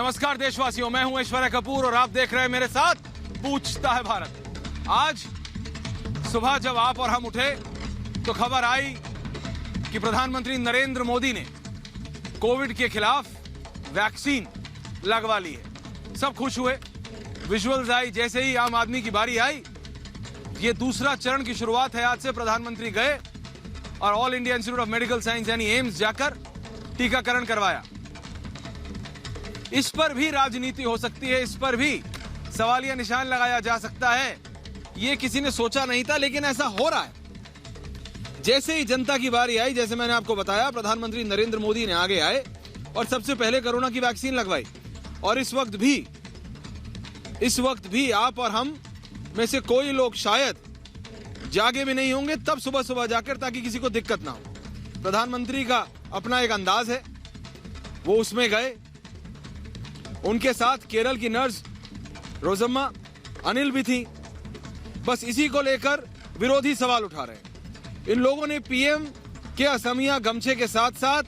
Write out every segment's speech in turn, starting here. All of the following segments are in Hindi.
नमस्कार देशवासियों, मैं हूं ऐश्वर्या कपूर और आप देख रहे हैं मेरे साथ पूछता है भारत। आज सुबह जब आप और हम उठे तो खबर आई कि प्रधानमंत्री नरेंद्र मोदी ने कोविड के खिलाफ वैक्सीन लगवा ली है। सब खुश हुए, विजुअल्स आई। जैसे ही आम आदमी की बारी आई, ये दूसरा चरण की शुरुआत है। आज से प्रधानमंत्री गए और all India institute of medical science यानी एम्स जाकर टीकाकरण करवाया। इस पर भी राजनीति हो सकती है, इस पर भी सवालिया निशान लगाया जा सकता है। यह किसी ने सोचा नहीं था, लेकिन ऐसा हो रहा है। जैसे ही जनता की बारी आई, जैसे मैंने आपको बताया, प्रधानमंत्री नरेंद्र मोदी ने आगे आए और सबसे पहले कोरोना की वैक्सीन लगवाई। और इस वक्त भी आप और हम में से कोई लोग शायद जागे भी नहीं होंगे तब सुबह सुबह जाकर, ताकि किसी को दिक्कत ना हो। प्रधानमंत्री का अपना एक अंदाज है, वो उसमें गए। उनके साथ केरल की नर्स रोजम्मा अनिल भी थी। बस इसी को लेकर विरोधी सवाल उठा रहे हैं। इन लोगों ने पीएम के असमिया गमछे के साथ साथ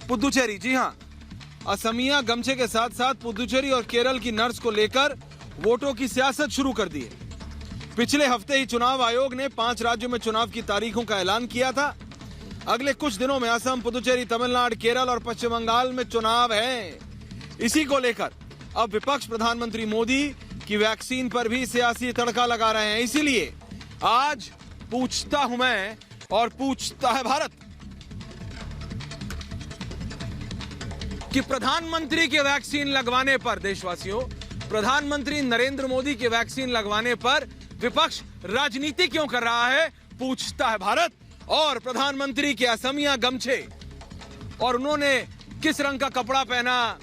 पुदुचेरी, जी हां, असमिया गमछे के साथ साथ पुदुचेरी और केरल की नर्स को लेकर वोटों की सियासत शुरू कर दी है। पिछले हफ्ते ही चुनाव आयोग ने 5 राज्यों में चुनाव की तारीखों का ऐलान किया था। अगले कुछ दिनों में असम, पुदुचेरी, तमिलनाडु, केरल और पश्चिम बंगाल में चुनाव है। इसी को लेकर अब विपक्ष प्रधानमंत्री मोदी की वैक्सीन पर भी सियासी तड़का लगा रहे हैं। इसीलिए आज पूछता हूं मैं और पूछता है भारत कि प्रधानमंत्री के वैक्सीन लगवाने पर, देशवासियों, प्रधानमंत्री नरेंद्र मोदी के वैक्सीन लगवाने पर विपक्ष राजनीति क्यों कर रहा है? पूछता है भारत। और प्रधानमंत्री के असमिया गमछे और उन्होंने किस रंग का कपड़ा पहना,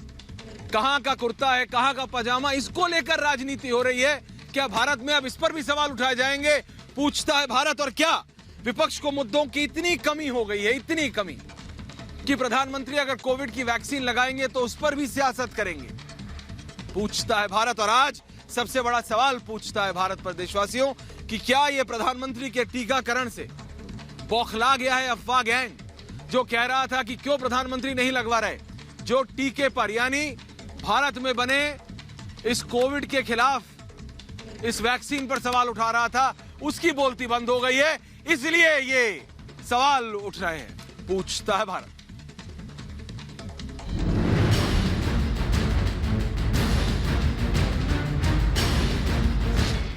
कहां का कुर्ता है, कहां का पजामा, इसको लेकर राजनीति हो रही है। क्या भारत में अब इस पर भी सवाल उठाए जाएंगे? पूछता है भारत। और क्या विपक्ष को मुद्दों की इतनी कमी हो गई है, इतनी कमी, कि प्रधानमंत्री अगर कोविड की वैक्सीन लगाएंगे तो उस पर भी सियासत करेंगे? पूछता है भारत। और आज सबसे बड़ा सवाल पूछता है भारत पर, देशवासियों, कि क्या यह प्रधानमंत्री के टीकाकरण से बौखला गया है अफवाह गैंग, जो कह रहा था कि क्यों प्रधानमंत्री नहीं लगवा रहे, जो टीके पर यानी भारत में बने इस कोविड के खिलाफ इस वैक्सीन पर सवाल उठा रहा था, उसकी बोलती बंद हो गई है। इसलिए ये सवाल उठ रहे हैं। पूछता है भारत।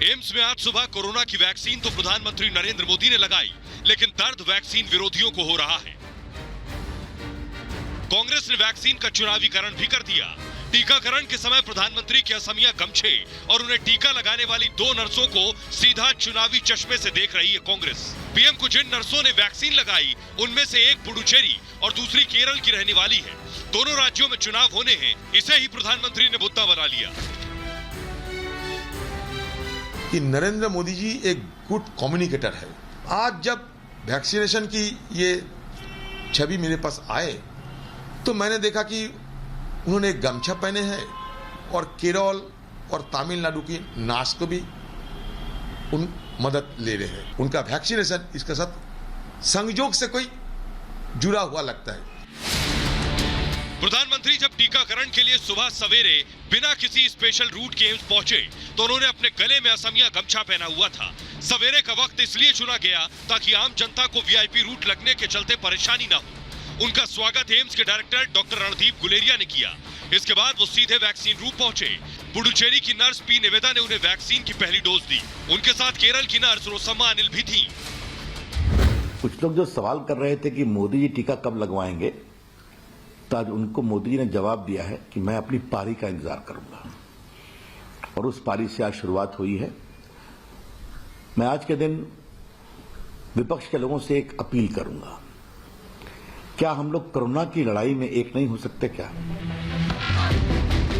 एम्स में आज सुबह कोरोना की वैक्सीन तो प्रधानमंत्री नरेंद्र मोदी ने लगाई, लेकिन दर्द वैक्सीन विरोधियों को हो रहा है। कांग्रेस ने वैक्सीन का चुनावीकरण भी कर दिया। टीकाकरण के समय प्रधानमंत्री के असमिया गमछे और उन्हें टीका लगाने वाली 2 नर्सों को सीधा चुनावी चश्मे से देख रही है कांग्रेस। पीएम को जिन नर्सों ने वैक्सीन लगाई, उनमें से एक पुडुचेरी और दूसरी केरल की रहने वाली है। दोनों राज्यों में चुनाव होने हैं, इसे ही प्रधानमंत्री ने मुद्दा बना लिया कि नरेंद्र मोदी जी एक गुड कम्युनिकेटर है। आज जब वैक्सीनेशन की ये छवि मेरे पास आए तो मैंने देखा कि उन्होंने एक गमछा पहने हैं और केरल और तमिलनाडु की नर्स को भी उन मदद ले रहे हैं। उनका वैक्सीनेशन इसके साथ संयोग से कोई जुड़ा हुआ लगता है। प्रधानमंत्री जब टीकाकरण के लिए सुबह सवेरे बिना किसी स्पेशल रूट के एम्स पहुंचे तो उन्होंने अपने गले में असमिया गमछा पहना हुआ था। सवेरे का वक्त इसलिए चुना गया ताकि आम जनता को वीआईपी रूट लगने के चलते परेशानी ना हो। उनका स्वागत एम्स के डायरेक्टर डॉक्टर रणदीप गुलेरिया ने किया। इसके बाद वो सीधे वैक्सीन रूट पहुंचे। पुडुचेरी की नर्स पी निवेदा ने उन्हें वैक्सीन की पहली डोज दी। उनके साथ केरल की नर्स रोसम्मा अनिल भी थी। कुछ लोग जो सवाल कर रहे थे कि मोदी जी टीका कब लगवाएंगे, तो आज उनको मोदी जी ने जवाब दिया है कि मैं अपनी पारी का इंतजार करूंगा। और उस पारी से आज शुरुआत हुई है। मैं आज के दिन विपक्ष के लोगों से एक अपील करूंगा, क्या हम लोग कोरोना की लड़ाई में एक नहीं हो सकते क्या?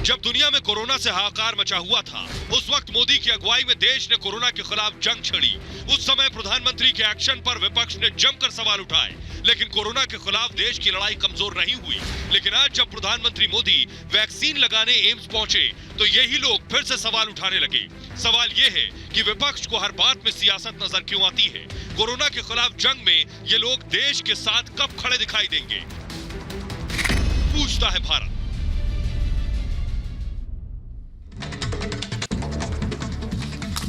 जब दुनिया में कोरोना से हाहाकार मचा हुआ था, उस वक्त मोदी की अगुवाई में देश ने कोरोना के खिलाफ जंग छेड़ी। उस समय प्रधानमंत्री के एक्शन पर विपक्ष ने जमकर सवाल उठाए, लेकिन कोरोना के खिलाफ देश की लड़ाई कमजोर नहीं हुई। लेकिन आज जब प्रधानमंत्री मोदी वैक्सीन लगाने एम्स पहुंचे तो यही लोग फिर से सवाल उठाने लगे। सवाल ये है कि विपक्ष को हर बात में सियासत नजर क्यों आती है? कोरोना के खिलाफ जंग में ये लोग देश के साथ कब खड़े दिखाई देंगे? पूछता है भारत।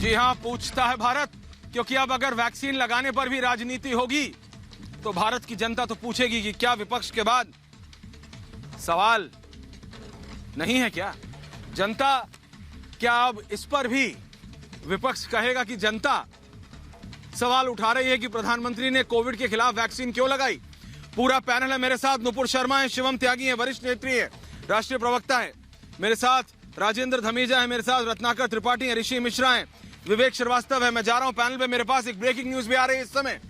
जी हां, पूछता है भारत, क्योंकि अब अगर वैक्सीन लगाने पर भी राजनीति होगी तो भारत की जनता तो पूछेगी कि क्या विपक्ष के बाद सवाल नहीं है क्या? जनता क्या अब इस पर भी विपक्ष कहेगा कि जनता सवाल उठा रही है कि प्रधानमंत्री ने कोविड के खिलाफ वैक्सीन क्यों लगाई? पूरा पैनल है मेरे साथ। नुपुर शर्मा है, शिवम त्यागी है, वरिष्ठ नेत्री है, राष्ट्रीय प्रवक्ता है मेरे साथ, राजेंद्र धमीजा है मेरे साथ, रत्नाकर त्रिपाठी है, ऋषि मिश्रा है, विवेक श्रीवास्तव है। मैं जा रहा हूं पैनल पे, मेरे पास एक ब्रेकिंग न्यूज भी आ रही है इस समय।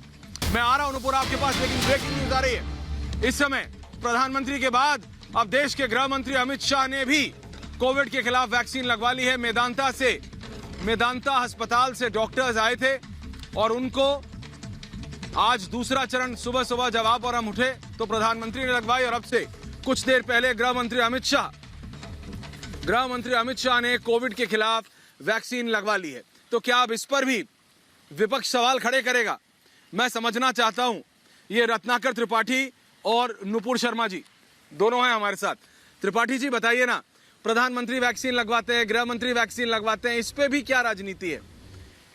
मैं आ रहा हूं नुपुर आपके पास, लेकिन ब्रेकिंग न्यूज आ रही है इस समय। प्रधानमंत्री के बाद अब देश के गृह मंत्री अमित शाह ने भी कोविड के खिलाफ वैक्सीन लगवा ली है। मेदांता अस्पताल से डॉक्टर्स आए थे और उनको आज दूसरा चरण सुबह सुबह जब आप और हम उठे तो प्रधानमंत्री ने लगवाई, और अब से कुछ देर पहले गृह मंत्री अमित शाह ने कोविड के खिलाफ वैक्सीन लगवा ली है। तो क्या अब इस पर भी विपक्ष सवाल खड़े करेगा? मैं समझना चाहता हूं। ये रत्नाकर त्रिपाठी और नुपुर शर्मा जी दोनों हैं हमारे साथ। त्रिपाठी जी बताइए ना, प्रधानमंत्री वैक्सीन लगवाते हैं, गृह मंत्री वैक्सीन लगवाते हैं, इस पे भी क्या राजनीति है?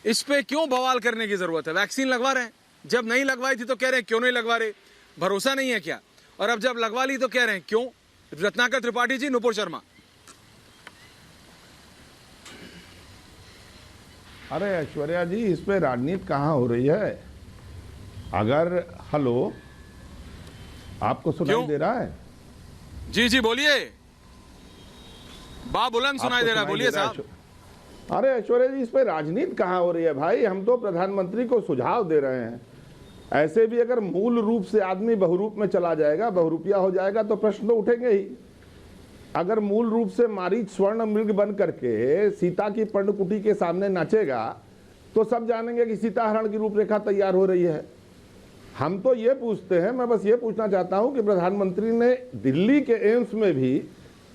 इस पे क्यों बवाल करने की जरूरत है? वैक्सीन लगवा रहे हैं, जब नहीं लगवाई थी तो कह रहे हैं क्यों नहीं लगवा रहे, भरोसा नहीं है क्या? और अब जब लगवा ली तो कह रहे हैं क्यों? रत्नाकर त्रिपाठी जी, नुपुर शर्मा। अरे ऐश्वर्या जी, इस पे राजनीति कहाँ हो रही है? अगर हेलो, आपको सुनाई दे रहा है? जी जी बोलिए, बुलंद सुनाई दे रहा है, बोलिए साहब। अरे ऐश्वर्या जी, इस पे राजनीति कहाँ हो रही है भाई? हम तो प्रधानमंत्री को सुझाव दे रहे हैं। ऐसे भी अगर मूल रूप से आदमी बहुरूप में चला जाएगा, बहुरूपिया हो जाएगा तो प्रश्न तो उठेंगे ही। अगर मूल रूप से मारीच स्वर्ण मृग बन करके सीता की पर्णकुटी के सामने नाचेगा तो सब जानेंगे कि सीता हरण की रूपरेखा तैयार हो रही है। हम तो ये पूछते हैं, मैं बस ये पूछना चाहता हूं कि प्रधानमंत्री ने दिल्ली के एम्स में भी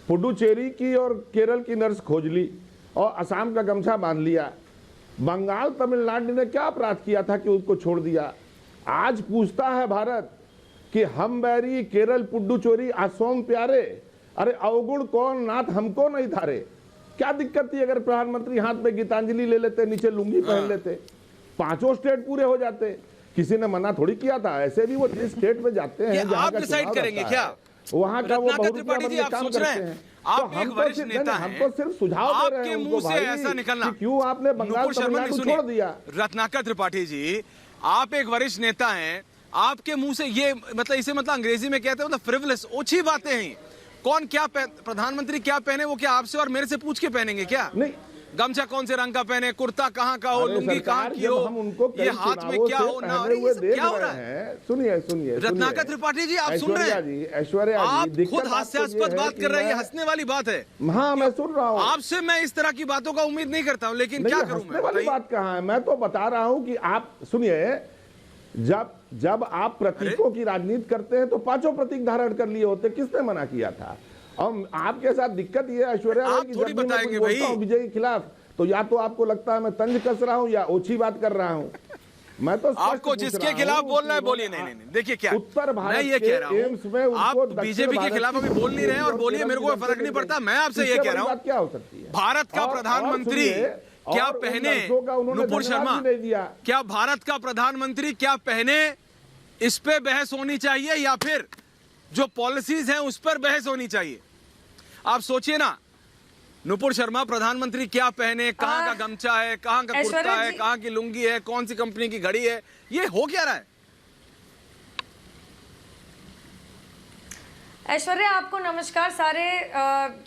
पुडुचेरी की और केरल की नर्स खोज ली और असम का गमछा बांध लिया। बंगाल तमिलनाडु ने क्या अपराध किया था कि उसको छोड़ दिया? आज पूछता है भारत कि हम बैरी केरल पुडुचेरी असोम प्यारे, अरे अवगुण कौन नाथ हमको नहीं धारे। क्या दिक्कत थी अगर प्रधानमंत्री हाथ में गीतांजलि ले लेते, नीचे लुंगी पहन लेते, पांचों स्टेट पूरे हो जाते। किसी ने मना थोड़ी किया था। ऐसे भी वो जिस स्टेट में जाते हैं जहां का डिसाइड करेंगे क्या वहां का वो बहुत काम करते हैं। आप एक वरिष्ठ नेता हैं, हमको सिर्फ सुझाव दे रहे हैं आपके मुंह से ऐसा निकलना क्यों आपने बंगाल तमिलनाडु छोड़ दिया? रत्नाकर त्रिपाठी जी, आप एक वरिष्ठ नेता हैं, आपके मुंह से ये मतलब इसे मतलब अंग्रेजी में कहते हैं मतलब फ्रिवलेस, ओछी बातें हैं। कौन क्या प्रधानमंत्री क्या पहने वो क्या आपसे और मेरे से पूछ के पहनेंगे क्या? नहीं, गमछा कौन से रंग का पहने, कुर्ता कहाँ का हो, लुंगी कहाँ की हो, हम उनको ये हाथ में क्या हो ना, क्या हो रहा है? सुनिए रत्नाकर त्रिपाठी जी, आप सुन रहे हैं? ऐश्वर्या आप खुद हास्यास्पद बात कर रहे हैं, हंसने वाली बात है। हाँ, मैं सुन रहा हूँ। आपसे मैं इस तरह की बातों का उम्मीद नहीं करता हूँ, लेकिन क्या करूँ मैं? वाली बात कहाँ है? मैं तो बता रहा हूँ कि आप सुनिए, जब आप प्रतीकों की राजनीति करते हैं तो पांचों प्रतीक धारण कर लिए होते। किसने मना किया था? और आपके साथ दिक्कत ये ऐश्वर्या है कि जब बताएंगे भाई विजय के खिलाफ तो या तो आपको लगता है मैं तंज कस रहा हूं या ओछी बात कर रहा हूं। मैं तो आपको जिसके खिलाफ बोलना है बोलिए। नहीं, देखिए क्या उत्तर भारत मैं ये कह रहा हूं, आप बीजेपी के खिलाफ अभी बोल नहीं रहे हैं और बोलिए, मेरे को फर्क नहीं पड़ता। मैं आपसे ये कह रहा हूं, क्या हो सकती है? भारत का प्रधानमंत्री क्या पहने, नुपुर शर्मा, क्या भारत का प्रधानमंत्री क्या पहने, इस पे बहस होनी चाहिए या फिर जो पॉलिसीज हैं उस पर बहस होनी चाहिए? आप सोचिए ना, नुपुर शर्मा, प्रधानमंत्री क्या पहने, कहां का गमछा है, कहां का कुर्ता है, कहां की लुंगी है, कौन सी कंपनी की घड़ी है, ये हो क्या रहा है? ऐश्वर्या, आपको नमस्कार, सारे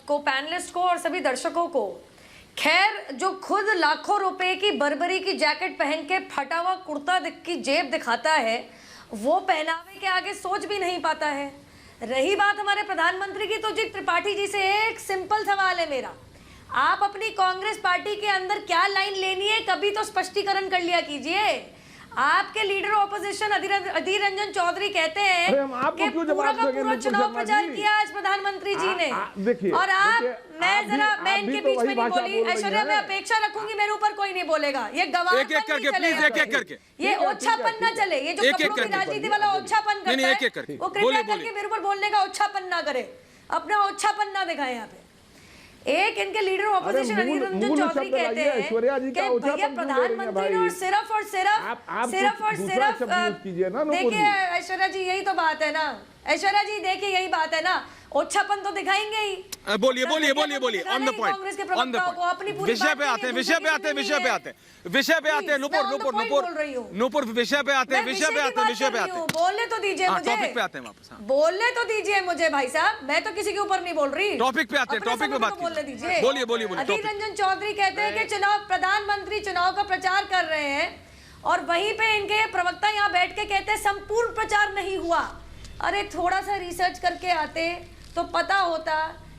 को पैनलिस्ट को और सभी दर्शकों को। खैर, जो खुद लाखों रुपए की बर्बरी की जैकेट पहन के फटा हुआ कुर्ता की जेब दिखाता है, वो पहनावे के आगे सोच भी नहीं पाता है। रही बात हमारे प्रधानमंत्री की, तो जी त्रिपाठी जी से एक सिंपल सवाल है मेरा, आप अपनी कांग्रेस पार्टी के अंदर क्या लाइन लेनी है कभी तो स्पष्टीकरण कर लिया कीजिए। आपके लीडर ऑपोजिशन अधीर रंजन चौधरी कहते हैं कि पूरा का पूरा चुनाव प्रचार किया आज प्रधानमंत्री जी ने, और मैं इनके बीच में नहीं बोली। ऐश्वर्या, मैं अपेक्षा रखूंगी मेरे ऊपर कोई नहीं बोलेगा। ये गवाह एक करके प्लीज, एक करके, ये ओछापन ना चले, ये जो कपड़ों की राजनीति वाला ओछापन करता है वो कृपया करके मेरे ऊपर बोलने का ओछापन ना करे, अपना ओछापन ना दिखाए यहाँ पे। एक इनके लीडर ऑपोजिशन अरे अधीर रंजन मूल चौधरी शब्द कहते लाइए, हैं ऐश्वर्या जी का कि ओछापन भैया क्यों ले रही हैं प्रधानमंत्री ने भाई? और सिर्फ और आप सिर्फ कुछ दूसरा शब्द यूज कीजिए ना, नूपुर देखिए जी। ऐश्वर्या जी यही तो बात है ना, ऐश्वर्या जी देखिए यही बात है ना, ओछापन तो दिखाएंगे ही। बोलिए बोलिए बोलिए बोलिए ऑन द कांग्रेस के पॉइंट, ऑन द प्रवक्ताओं को अपनी पॉइंट, पूरी विषय बात पे नहीं आते हैं, है, विषय पे आते हैं, दूसरे विषय पे आते हैं, विषय पे आते हैं। नुपुर मैं on the Nupur point Nupur बोल रही हूँ। नुपुर विषय पे आते हैं, मैं विषय पे की आते हैं, बात विषय कर पे रही आते हूँ, हैं। बोलने तो दीजिए हाँ, मुझे, टॉपिक पे आते हैं वापस। हाँ, बोलने तो दीजिए मुझे भाई साहब, मैं तो किसी के ऊपर नहीं बोल रही, टॉपिक पे आते हैं, अपने टॉपिक पे समय बात को बोलने कीजिए। दीजिए। बोलिए बोलिए बोलिए अधीर टॉपिक। रंजन चौधरी कहते हैं कि चुनाव प्रधानमंत्री चुनाव का प्रचार कर रहे हैं और वहीं पे इनके प्रवक्ता यहाँ बैठ के कहते हैं संपूर्ण प्रचार नहीं हुआ। अरे थोड़ा सा रिसर्च करके आते तो पता होता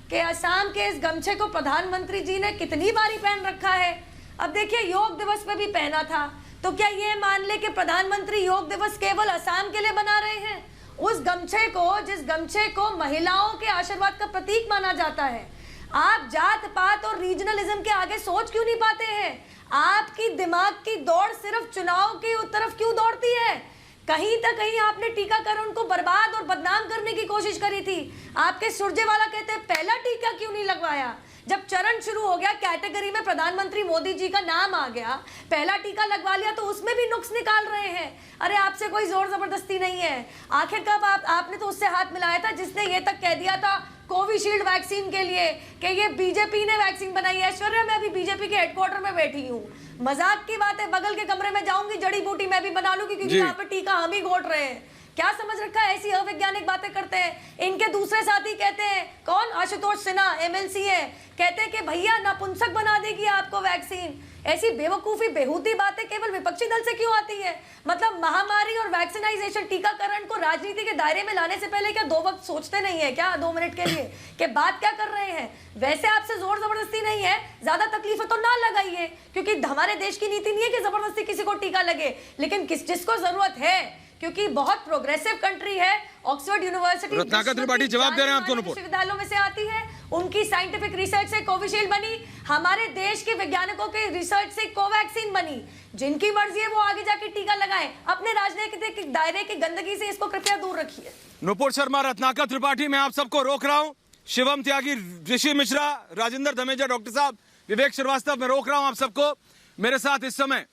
कि असम के इस गमछे को प्रधानमंत्री जी ने कितनी बारी पहन रखा है। अब देखिए योग दिवस पे भी पहना था, तो क्या ये मान ले कि प्रधानमंत्री योग दिवस केवल असम के लिए बना रहे हैं? उस गमछे को, जिस गमछे को महिलाओं के आशीर्वाद का प्रतीक माना जाता है, आप जात पात और रीजनलिज्म के आगे सोच क्यों नहीं पाते हैं? आपकी दिमाग की दौड़ सिर्फ चुनाव की तरफ क्यों दौड़ती है? कहीं तक कहीं आपने टीकाकरण को बर्बाद और बदनाम करने की कोशिश करी थी। आपके सुरजेवाला कहते हैं पहला टीका क्यों नहीं लगवाया? जब चरण शुरू हो गया, कैटेगरी में प्रधानमंत्री मोदी जी का नाम आ गया, पहला टीका लगवा लिया, तो उसमें भी नुक्स निकाल रहे हैं। अरे आपसे कोई जोर जबरदस्ती नहीं है। आखिरकार आपने तो उससे हाथ मिलाया था जिसने ये तक कह दिया था कोविशील्ड वैक्सीन के लिए कि ये बीजेपी ने वैक्सीन बनाई है। ऐश्वर्या, मैं अभी बीजेपी के हेडक्वार्टर में बैठी हूँ, मजाक की बात है, बगल के कमरे में जाऊंगी, जड़ी बूटी मैं भी बना लूंगी क्योंकि यहाँ पे टीका हम ही घोट रहे हैं। क्या समझ रखा है? ऐसी अवैज्ञानिक बातें करते हैं। इनके दूसरे साथी कहते हैं, कौन, आशुतोष सिन्हा एमएलसी है, कहते हैं कि भैया नपुंसक बना देगी आपको वैक्सीन। ऐसी बेवकूफी बेहूदी बातें केवल विपक्षी दल से क्यों आती है? मतलब महामारी और वैक्सीनाइजेशन, टीकाकरण को राजनीति के दायरे में लाने से पहले क्या दो वक्त सोचते नहीं है क्या? 2 मिनट के लिए कि बात क्या कर रहे हैं? वैसे आपसे जोर जबरदस्ती नहीं है, ज्यादा तकलीफें तो ना लगाइए, क्योंकि हमारे देश की नीति नहीं है कि जबरदस्ती किसी को टीका लगे, लेकिन जिसको जरूरत है, क्योंकि बहुत प्रोग्रेसिव कंट्री है। ऑक्सफोर्ड यूनिवर्सिटी रत्नाकर त्रिपाठी जवाब दे रहे हैं आपको। विश्वविद्यालयों में से आती है, उनकी साइंटिफिक रिसर्च से कोविशील्ड बनी, हमारे देश के वैज्ञानिकों के रिसर्च से कोवैक्सीन बनी। जिनकी मर्जी है वो आगे जाके टीका लगाएं। अपने राजनीतिक दायरे की गंदगी से इसको कृपया दूर रखिए। नुपुर शर्मा, रत्नाकर त्रिपाठी, मैं आप सबको रोक रहा हूं। शिवम त्यागी, ऋषि मिश्रा, राजेंद्र धमेजा, डॉक्टर साहब, विवेक श्रीवास्तव, मैं रोक रहा हूं आप सबको। मेरे साथ इस समय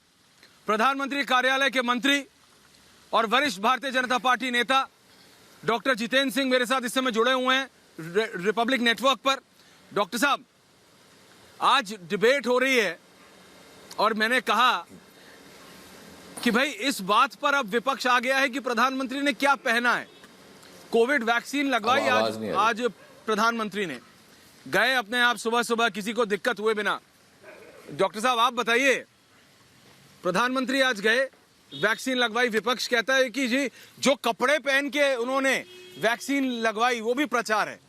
प्रधानमंत्री कार्यालय के मंत्री और वरिष्ठ भारतीय जनता पार्टी नेता डॉक्टर जितेंद्र सिंह मेरे साथ इस समय जुड़े हुए हैं रिपब्लिक नेटवर्क पर। डॉक्टर साहब, आज डिबेट हो रही है और मैंने कहा कि भाई इस बात पर अब विपक्ष आ गया है कि प्रधानमंत्री ने क्या पहना है। कोविड वैक्सीन लगवाई आज प्रधानमंत्री ने, गए अपने आप सुबह सुबह, किसी को दिक्कत हुए बिना। डॉक्टर साहब आप बताइए, प्रधानमंत्री आज गए, वैक्सीन लगवाई, विपक्ष कहता है कि जी जो कपड़े पहन के उन्होंने वैक्सीन लगवाई वो भी प्रचार है।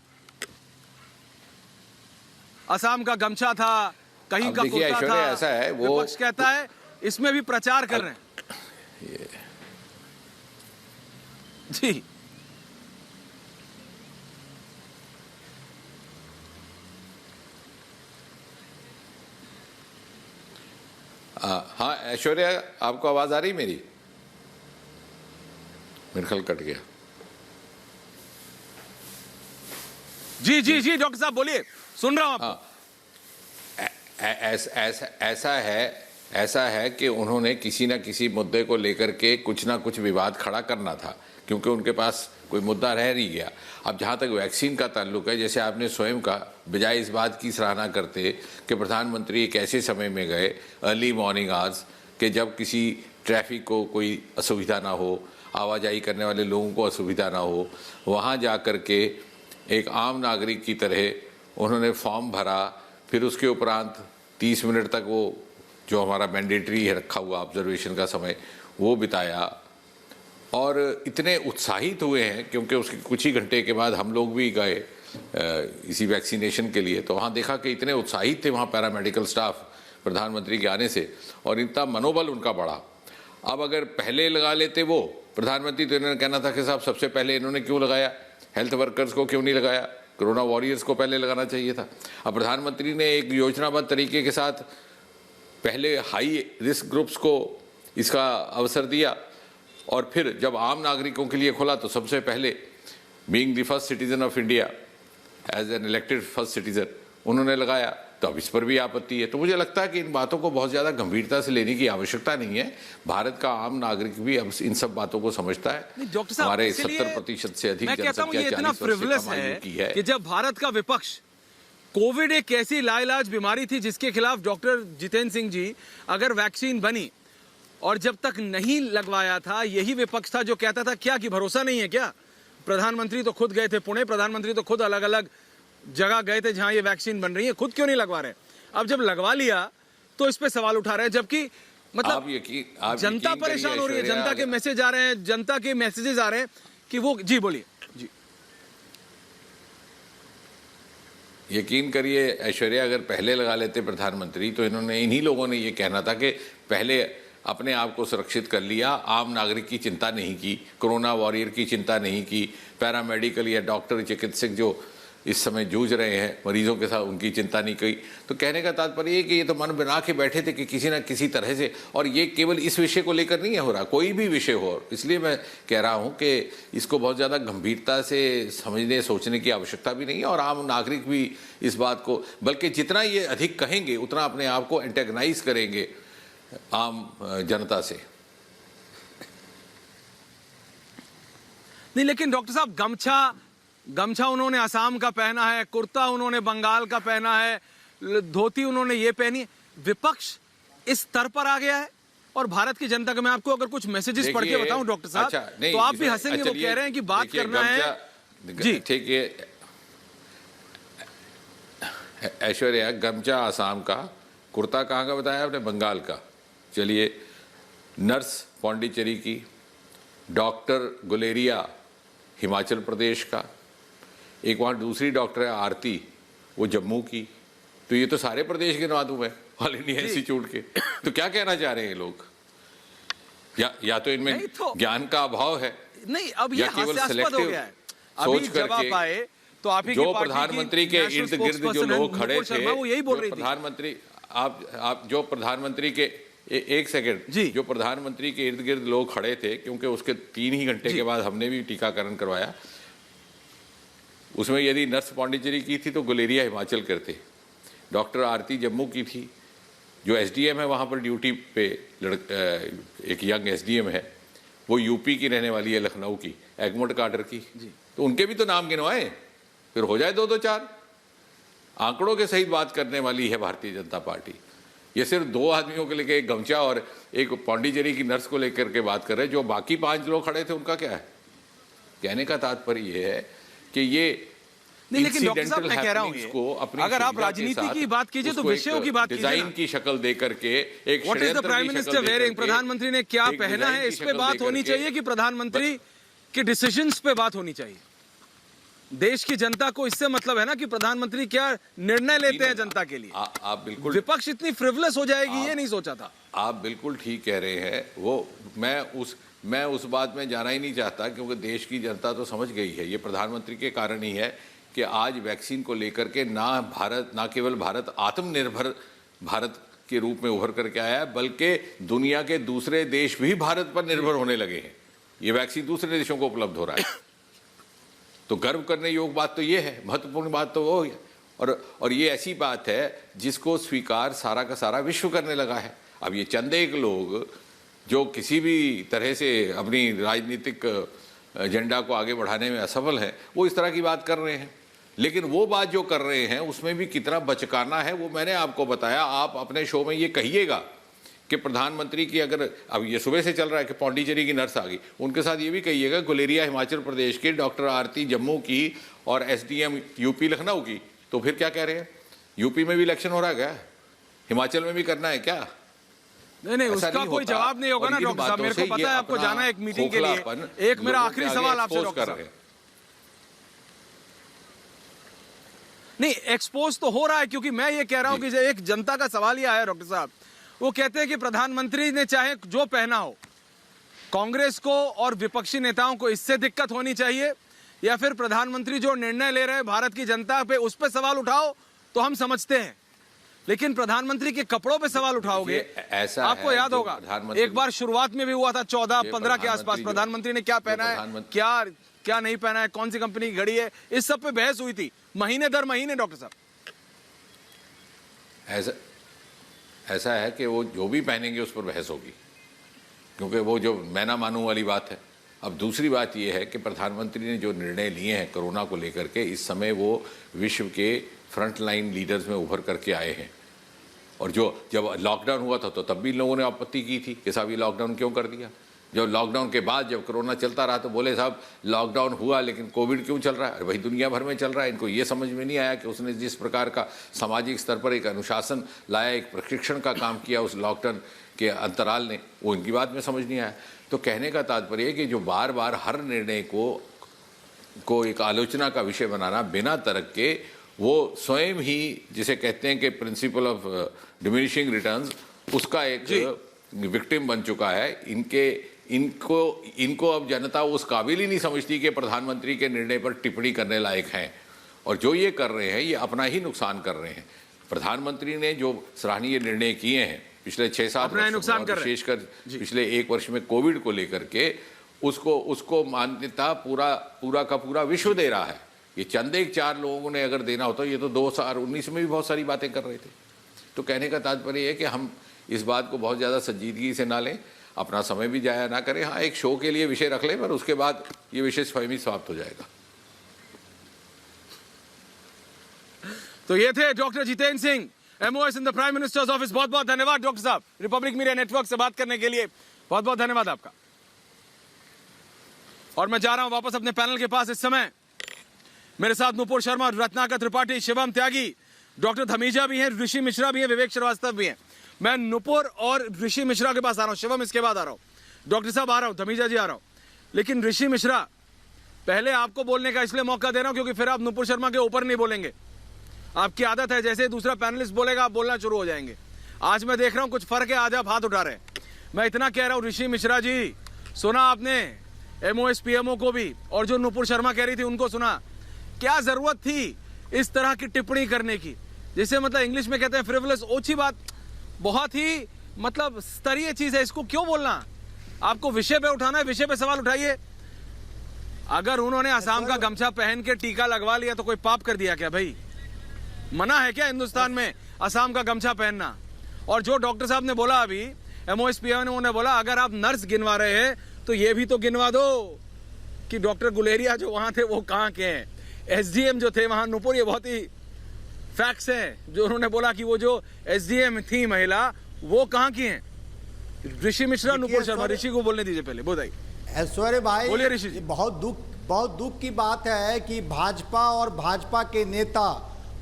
असम का गमछा था, कहीं का कुर्ता था, ऐसा है, वो विपक्ष कहता है इसमें भी प्रचार कर रहे हैं। जी हाँ ऐश्वर्या, आपको आवाज आ रही मेरी? मेरे ख्याल कट गया। जी जी जी डॉक्टर साहब बोलिए, सुन रहा हूं आपको। ऐसा है कि उन्होंने किसी न किसी मुद्दे को लेकर के कुछ ना कुछ विवाद खड़ा करना था, क्योंकि उनके पास कोई मुद्दा रह नहीं गया। अब जहाँ तक वैक्सीन का ताल्लुक है, जैसे आपने स्वयं का, बजाय इस बात की सराहना करते कि प्रधानमंत्री एक ऐसे समय में गए, अर्ली मॉर्निंग आवर्स, कि जब किसी ट्रैफिक को कोई असुविधा ना हो, आवाजाही करने वाले लोगों को असुविधा ना हो, वहाँ जा कर के एक आम नागरिक की तरह उन्होंने फॉर्म भरा, फिर उसके उपरांत 30 मिनट तक वो जो हमारा मैंडेटरी है रखा हुआ ऑब्जर्वेशन का समय, वो बिताया, और इतने उत्साहित हुए हैं क्योंकि उसके कुछ ही घंटे के बाद हम लोग भी गए इसी वैक्सीनेशन के लिए, तो वहाँ देखा कि इतने उत्साहित थे वहाँ पैरामेडिकल स्टाफ प्रधानमंत्री के आने से, और इतना मनोबल उनका बढ़ा। अब अगर पहले लगा लेते वो प्रधानमंत्री, तो इन्होंने कहना था कि साहब सबसे पहले इन्होंने क्यों लगाया, हेल्थ वर्कर्स को क्यों नहीं लगाया, कोरोना वॉरियर्स को पहले लगाना चाहिए था। अब प्रधानमंत्री ने एक योजनाबद्ध तरीके के साथ पहले हाई रिस्क ग्रुप्स को इसका अवसर दिया, और फिर जब आम नागरिकों के लिए खोला तो सबसे पहले, being the first citizen of India, as an elected first citizen, उन्होंने लगाया, तो अब इस पर भी आपत्ति है। तो मुझे लगता है कि इन बातों को बहुत ज्यादा गंभीरता से लेने की आवश्यकता नहीं है। भारत का आम नागरिक भी अब इन सब बातों को समझता है। डॉक्टर साहब, हमारे इसीलिए 70% से अधिक मैं कहता हूं ये जनसंख्या इतना 40 वर्ष से फ्रिवलेस कम आयु की है कि जब भारत का विपक्ष, कोविड एक ऐसी लाइलाज बीमारी थी जिसके खिलाफ डॉक्टर जितेंद्र सिंह जी अगर वैक्सीन बनी और जब तक नहीं लगवाया था, यही विपक्ष था जो कहता था क्या कि भरोसा नहीं है क्या। प्रधानमंत्री तो खुद गए थे पुणे, प्रधानमंत्री तो खुद अलग अलग जगह गए थे जहां ये वैक्सीन बन रही है, खुद क्यों नहीं लगवा रहे। अब जब लगवा लिया तो इस पे सवाल उठा रहे हैं, जबकि मतलब आप जनता यकीन परेशान हो रही है, करिए, जनता के मैसेज आ रहे हैं, जनता के मैसेजेस आ रहे हैं कि वो, जी बोलिए। जी यकीन करिए ऐश्वर्या, अगर पहले लगा लेते प्रधानमंत्री तो इन्हीं लोगों ने ये कहना था कि पहले अपने आप को सुरक्षित कर लिया, आम नागरिक की चिंता नहीं की, कोरोना वॉरियर की चिंता नहीं की, पैरामेडिकल या डॉक्टर चिकित्सक जो इस समय जूझ रहे हैं मरीजों के साथ, उनकी चिंता नहीं की। तो कहने का तात्पर्य ये कि ये तो मन बना के बैठे थे कि किसी ना किसी तरह से, और ये केवल इस विषय को लेकर नहीं हो रहा, कोई भी विषय हो। इसलिए मैं कह रहा हूं कि इसको बहुत ज़्यादा गंभीरता से समझने सोचने की आवश्यकता भी नहीं है, और आम नागरिक भी इस बात को, बल्कि जितना ये अधिक कहेंगे उतना अपने आप को एंटेगनाइज करेंगे आम जनता से। नहीं, लेकिन डॉक्टर साहब, गमछा उन्होंने असम का पहना है, कुर्ता उन्होंने बंगाल का पहना है, धोती उन्होंने ये पहनी है, विपक्ष इस स्तर पर आ गया है। और भारत की जनता को मैं आपको अगर कुछ मैसेजेस पढ़ के बताऊं डॉक्टर साहब, अच्छा, तो आप भी हंसेंगे। वो कह रहे हैं कि बात करना है जी, ठीक है ऐश्वर्या, गमछा असम का, कुर्ता कहाँ का बताया आपने, बंगाल का। चलिए, नर्स पौंडीचेरी की, डॉक्टर गुलेरिया हिमाचल प्रदेश का, एक वहाँ दूसरी डॉक्टर है आरती, वो जम्मू की। तो ये तो सारे प्रदेश के नाम है ऑल इंडिया इंस्टीट्यूट के। तो क्या कहना चाह रहे हैं ये लोग? या तो इनमें ज्ञान का अभाव है, नहीं, अब ये हास्यास्पद हो गया है। सोच जब आप आए तो आप ही जो प्रधानमंत्री के इर्द गिर्द जो लोग खड़े थे, वो यही बोल रही थी। प्रधानमंत्री, आप जो प्रधानमंत्री के एक सेकंड, जो प्रधानमंत्री के इर्द गिर्द लोग खड़े थे, क्योंकि उसके 3 ही घंटे के बाद हमने भी टीकाकरण करवाया, उसमें यदि नर्स पौंडीचेरी की थी तो गुलेरिया हिमाचल के थे, डॉक्टर आरती जम्मू की थी, जो एसडीएम है वहाँ पर ड्यूटी पे एक यंग एसडीएम है, वो यूपी की रहने वाली है, लखनऊ की, एगमोट कार्टर की। तो उनके भी तो नाम गिनवाए, फिर हो जाए 2-2-4। आंकड़ों के सहित बात करने वाली है भारतीय जनता पार्टी। ये सिर्फ 2 आदमियों के लेके, एक गमछा और एक पौंडीचेरी की नर्स को लेकर के बात कर रहे हैं, जो बाकी 5 लोग खड़े थे उनका क्या है? कहने का तात्पर्य ये है कि ये नहीं, लेकिन डॉक्टर साहब मैं कह रहा हूं, अगर आप राजनीति की बात कीजिए तो विषयों की बात कीजिए, डिजाइन की शक्ल दे करके एक what is the prime minister wearing, प्रधानमंत्री ने क्या पहना है, इस पे बात होनी चाहिए कि प्रधानमंत्री के डिसीजंस पे बात होनी चाहिए। देश की जनता को इससे मतलब है ना कि प्रधानमंत्री क्या निर्णय लेते हैं जनता के लिए। आप बिल्कुल, विपक्ष इतनी फ्रिवलेस हो जाएगी ये नहीं सोचा था। आप बिल्कुल ठीक कह रहे हैं। वो मैं उस बात में जाना ही नहीं चाहता, क्योंकि देश की जनता तो समझ गई है। ये प्रधानमंत्री के कारण ही है कि आज वैक्सीन को लेकर के ना केवल भारत आत्मनिर्भर भारत के रूप में उभर करके आया है, बल्कि दुनिया के दूसरे देश भी भारत पर निर्भर होने लगे हैं। ये वैक्सीन दूसरे देशों को उपलब्ध हो रहा है। तो गर्व करने योग्य बात तो ये है, महत्वपूर्ण बात तो वो है। और ये ऐसी बात है जिसको स्वीकार सारा का सारा विश्व करने लगा है। अब ये चंद एक लोग जो किसी भी तरह से अपनी राजनीतिक एजेंडा को आगे बढ़ाने में असफल है, वो इस तरह की बात कर रहे हैं। लेकिन वो बात जो कर रहे हैं उसमें भी कितना बचकाना है वो मैंने आपको बताया। आप अपने शो में ये कहिएगा कि प्रधानमंत्री की, अगर अब ये सुबह से चल रहा है कि पौंडीचेरी की नर्स आ गई, उनके साथ ये भी कहिएगा गुलेरिया हिमाचल प्रदेश की, डॉक्टर आरती जम्मू की और एसडीएम यूपी लखनऊ की। तो फिर क्या कह रहे हैं? यूपी में भी इलेक्शन हो रहा है क्या? हिमाचल में भी करना है क्या? नहीं, उसका कोई जवाब नहीं होगा ना डॉक्टर साहब। मेरे को पता है आपको जाना है एक मीटिंग के लिए। एक मेरा आखिरी सवाल आपसे डॉक्टर साहब। नहीं, एक्सपोज तो हो रहा है, क्योंकि मैं ये कह रहा हूं कि एक जनता का सवाल यह है डॉक्टर साहब, वो कहते हैं कि प्रधानमंत्री ने चाहे जो पहना हो, कांग्रेस को और विपक्षी नेताओं को इससे दिक्कत होनी चाहिए, या फिर प्रधानमंत्री जो निर्णय ले रहे हैं भारत की जनता पे, उस पे सवाल उठाओ तो हम समझते हैं, लेकिन प्रधानमंत्री के कपड़ों पे सवाल उठाओगे। ऐसा आपको याद होगा एक बार शुरुआत में भी हुआ था 14-15 के आसपास, प्रधानमंत्री ने क्या पहना है, क्या नहीं पहना है, कौन सी कंपनी की घड़ी है, इस सब पे बहस हुई थी महीने दर महीने डॉक्टर साहब। ऐसा है कि वो जो भी पहनेंगे उस पर बहस होगी, क्योंकि वो जो मैं ना मानूं वाली बात है। अब दूसरी बात ये है कि प्रधानमंत्री ने जो निर्णय लिए हैं कोरोना को लेकर के, इस समय वो विश्व के फ्रंट लाइन लीडर्स में उभर करके आए हैं। और जब लॉकडाउन हुआ था तो तब भी लोगों ने आपत्ति की थी कि साहब ये लॉकडाउन क्यों कर दिया। जब लॉकडाउन के बाद जब कोरोना चलता रहा तो बोले साहब लॉकडाउन हुआ लेकिन कोविड क्यों चल रहा है, भाई दुनिया भर में चल रहा है। इनको ये समझ में नहीं आया कि उसने जिस प्रकार का सामाजिक स्तर पर एक अनुशासन लाया, एक प्रशिक्षण का काम किया उस लॉकडाउन के अंतराल ने, वो इनकी बात में समझ नहीं आया। तो कहने का तात्पर्य है कि जो बार बार हर निर्णय को एक आलोचना का विषय बनाना बिना तर्क के, वो स्वयं ही जिसे कहते हैं कि प्रिंसिपल ऑफ डिमिनिशिंग रिटर्न्स, उसका एक विक्टिम बन चुका है। इनको अब जनता उस काबिल ही नहीं समझती कि प्रधानमंत्री के निर्णय पर टिप्पणी करने लायक हैं, और जो ये कर रहे हैं ये अपना ही नुकसान कर रहे हैं। प्रधानमंत्री ने जो सराहनीय निर्णय किए हैं पिछले 6-7 वर्षों में, विशेषकर पिछले 1 वर्ष में कोविड को लेकर के, उसको मान्यता पूरा का पूरा विश्व दे रहा है। ये चंद 4 लोगों ने अगर देना होता, ये तो 2019 में भी बहुत सारी बातें कर रहे थे। तो कहने का तात्पर्य है कि हम इस बात को बहुत ज़्यादा संजीदगी से ना लें, अपना समय भी जाया ना करें। हाँ, एक शो के लिए विषय रख लें, पर उसके बाद ये विषय स्वयं ही समाप्त हो जाएगा। तो ये थे doctor Jitendra Singh, MOS in the prime minister's office. बहुत बहुत धन्यवाद डॉक्टर साहब, रिपब्लिक मीडिया नेटवर्क से बात करने के लिए बहुत बहुत धन्यवाद आपका। और मैं जा रहा हूं वापस अपने पैनल के पास। इस समय मेरे साथ नुपुर शर्मा, रत्नाकर त्रिपाठी, शिवम त्यागी, डॉक्टर धमीजा भी हैं, ऋषि मिश्रा भी हैं, विवेक श्रीवास्तव भी हैं। मैं नुपुर और ऋषि मिश्रा के पास आ रहा हूं, शिवम इसके बाद आ रहा हूं, डॉक्टर साहब आ रहा हूं, धमीजा जी आ रहा हूं। लेकिन ऋषि मिश्रा, पहले आपको बोलने का इसलिए मौका दे रहा हूं क्योंकि फिर आप नुपुर शर्मा के ऊपर नहीं बोलेंगे। आपकी आदत है, जैसे दूसरा पैनलिस्ट बोलेगा आप बोलना शुरू हो जाएंगे। आज मैं देख रहा हूं कुछ फर्क है, आज आप हाथ उठा रहे हैं। मैं इतना कह रहा हूं, ऋषि मिश्रा जी, सुना आपने MOS PMO को भी, और जो नुपुर शर्मा कह रही थी उनको सुना। क्या जरूरत थी इस तरह की टिप्पणी करने की, जिसे मतलब इंग्लिश में कहते हैं फ्रिवलस, ओछी बात, बहुत ही मतलब स्तरीय चीज है, इसको क्यों बोलना। आपको विषय पे उठाना है, विषय पे सवाल उठाइए। अगर उन्होंने असम का गमछा पहन के टीका लगवा लिया तो कोई पाप कर दिया क्या भाई? मना है क्या हिंदुस्तान में असम का गमछा पहनना? और जो डॉक्टर साहब ने बोला अभी, MOS PMO ने बोला, अगर आप नर्स गिनवा रहे हैं तो ये भी तो गिनवा दो कि डॉक्टर गुलेरिया जो वहां थे वो कहां के हैं, SDM जो थे वहां नुपुर, ये बहुत ही फैक्ट्स हैं जो उन्होंने बोला कि वो जो SDM थी महिला वो कहां की हैं। ऋषि मिश्रा, नुपुर शर्मा, ऋषि को बोलने दीजिए पहले, बताइए। ऐश्वर्य भाई, बोलिए ऋषि जी। बहुत दुख की बात है कि भाजपा और भाजपा के नेता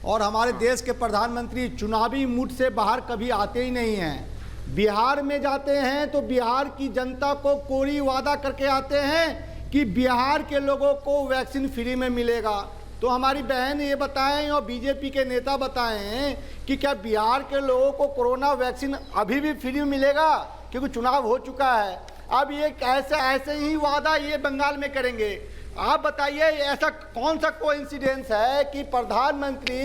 और हमारे देश के प्रधानमंत्री चुनावी मूड से बाहर कभी आते ही नहीं हैं। बिहार में जाते हैं तो बिहार की जनता को कोरी वादा करके आते हैं कि बिहार के लोगों को वैक्सीन फ्री में मिलेगा। तो हमारी बहन ये बताएं और बीजेपी के नेता बताएं कि क्या बिहार के लोगों को कोरोना वैक्सीन अभी भी फ्री में मिलेगा, क्योंकि चुनाव हो चुका है। अब ये ऐसे ही वादा ये बंगाल में करेंगे। आप बताइए, ऐसा कौन सा कोइंसिडेंस है कि प्रधानमंत्री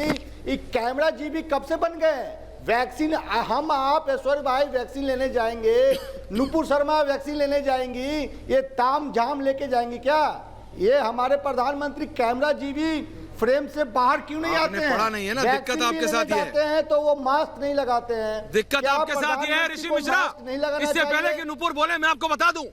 एक कैमरा जी भी कब से बन गए? वैक्सीन हम आप ऐश्वर्य भाई वैक्सीन लेने जाएंगे, नुपुर शर्मा वैक्सीन लेने जाएंगी, ये ताम झाम लेके जाएंगी क्या? ये हमारे प्रधानमंत्री कैमरा जी भी फ्रेम से बाहर क्यों नहीं आते हैं? पढ़ा नहीं है ना, दिक्कत आपके साथ ये है तो वो मास्क नहीं लगाते हैं। दिक्कत आपके साथ ये है ऋषि मिश्रा। इससे पहले कि नुपुर बोले, मैं आपको बता दूं,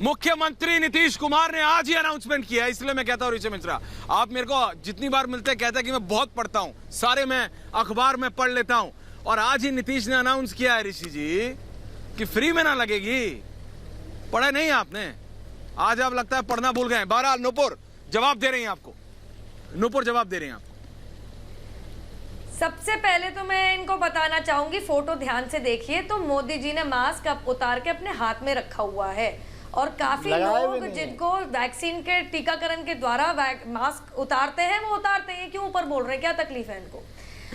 मुख्यमंत्री नीतीश कुमार ने आज ही अनाउंसमेंट किया है। इसलिए मैं कहता हूं ऋषि मिश्रा, आप मेरे को जितनी बार मिलते हैं कहते हैं कि मैं बहुत पढ़ता हूं, सारे मैं अखबार में पढ़ लेता हूं, और आज ही नीतीश ने अनाउंस किया है ऋषि जी कि फ्री में ना लगेगी। पढ़े नहीं आपने? आज आप लगता है पढ़ना भूल गए। बहरहाल नुपुर जवाब दे रही हैं आपको, नुपुर जवाब दे रही हैं आपको। सबसे पहले तो मैं इनको बताना चाहूंगी, फोटो ध्यान से देखिए तो मोदी जी ने मास्क अब उतार के अपने हाथ में रखा हुआ है, और काफी लोग जिनको वैक्सीन के टीकाकरण के द्वारा मास्क उतारते हैं वो उतारते हैं। क्यों ऊपर बोल रहे हैं, क्या तकलीफ है इनको?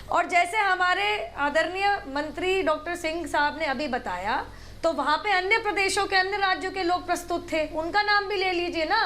और जैसे हमारे आदरणीय मंत्री डॉक्टर सिंह साहब ने अभी बताया, तो वहां पे अन्य प्रदेशों के, अन्य राज्यों के लोग प्रस्तुत थे, उनका नाम भी ले लीजिए ना,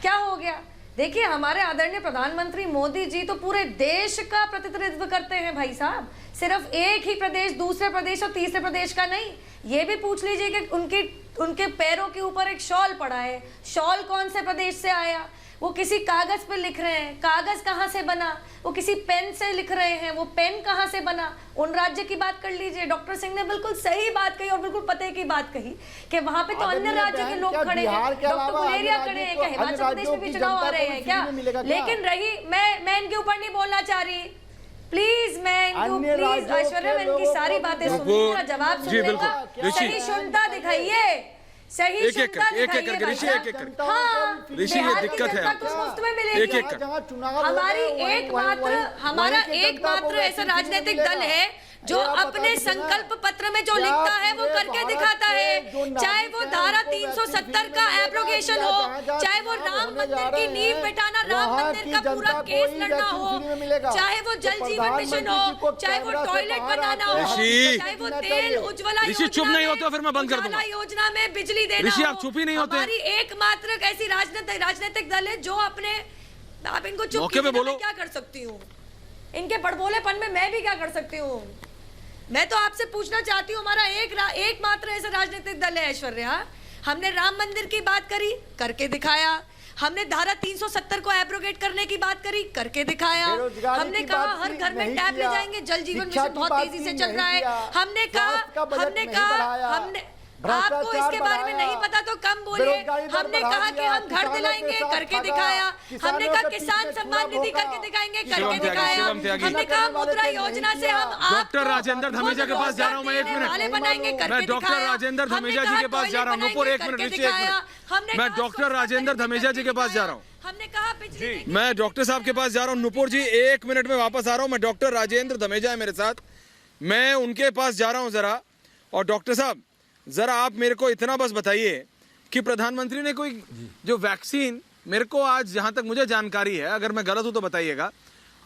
क्या हो गया? देखिए, हमारे आदरणीय प्रधानमंत्री मोदी जी तो पूरे देश का प्रतिनिधित्व करते हैं भाई साहब, सिर्फ एक ही प्रदेश, दूसरे प्रदेश और तीसरे प्रदेश का नहीं। ये भी पूछ लीजिए कि उनके पैरों के ऊपर एक शॉल पड़ा है। शॉल कौन से प्रदेश से आया? वो किसी कागज पे लिख रहे हैं, कागज कहाँ से बना? वो किसी पेन से लिख रहे हैं, वो पेन कहाँ से बना? उन राज्य की बात कर लीजिए। डॉक्टर सिंह ने बिल्कुल सही बात कही और बिल्कुल पते की बात कही कि वहां पे तो अन्य राज्य के लोग खड़े हैं, डॉक्टर गुलेरिया खड़े हैं, क्या हिमाचल प्रदेश में भी चुनाव आ रहे हैं क्या? लेकिन रही मैं इनके ऊपर नहीं बोलना चाह रही, प्लीज मैं इनको प्लीज ऐश्वर्या मैं इनकी सारी बातें सुनूंगी, मेरा जवाब सुनने का सही शुद्धता दिखाइए, सही एक एक करके ऋषि, एक एक करके। हाँ, ऋषि ये दिक्कत है, मुफ्त में मिलेगी। एक एक हमारा एकमात्र ऐसा राजनीतिक दल है जो अपने संकल्प पत्र में जो लिखता है वो करके दिखाता है, चाहे वो धारा 370 का एब्रोगेशन हो, चाहे वो राम मंदिर की नींव बैठाना, राम मंदिर का पूरा केस लड़ना हो, चाहे वो जल जीवन मिशन हो, चाहे वो टॉयलेट बनाना हो, चाहे वो तेल उज्ज्वला चुप नहीं होते फिर मैं बंद कर दूंगा। योजना में बिजली देना ऋषि हो। आप चुप ही नहीं होते। हमारी एकमात्र ऐसी राजनीतिक दल है जो अपने, आप इनको चुप मौके पे बोलो। क्या कर सकती हूँ, इनके बड़बोलेपन में मैं भी क्या कर सकती हूँ? मैं तो आपसे पूछना चाहती हूँ, हमारा एकमात्र ऐसा राजनीतिक दल है ऐश्वर्या, हमने राम मंदिर की बात करी, करके दिखाया, हमने धारा 370 को एब्रोगेट करने की बात करी, करके दिखाया, हमने कहा हर घर में टैप ले जाएंगे, जल जीवन मिशन बहुत तेजी से चल रहा है, हमने आपको इसके बारे में नहीं पता तो कम बोलिए, हमने कहा कि हम घर दिलाएंगे, करके दिखाया, हमने कहा किसान सम्मान निधि करके दिखाएंगे, करके दिखाया, हमने कहा मुद्रा योजना से हम डॉक्टर राजेंद्र धमेजा के पास जा रहा हूँ मैं, एक मिनट बनाएंगे, मैं डॉक्टर राजेंद्र धमेजा जी के पास जा रहा हूँ, नुपुर एक मिनट ऋषि एक मिनट, मैं डॉक्टर राजेंद्र धमेजा जी के पास जा रहा हूँ, हमने कहा बिजली, मैं डॉक्टर साहब के पास जा रहा हूँ, नुपुर जी एक मिनट में वापस आ रहा हूँ, मैं डॉक्टर राजेंद्र धमेजा है मेरे साथ, मैं उनके पास जा रहा हूँ जरा। और डॉक्टर साहब जरा आप मेरे को इतना बस बताइए कि प्रधानमंत्री ने कोई जो वैक्सीन, मेरे को आज जहां तक मुझे जानकारी है, अगर मैं गलत हूं तो बताइएगा,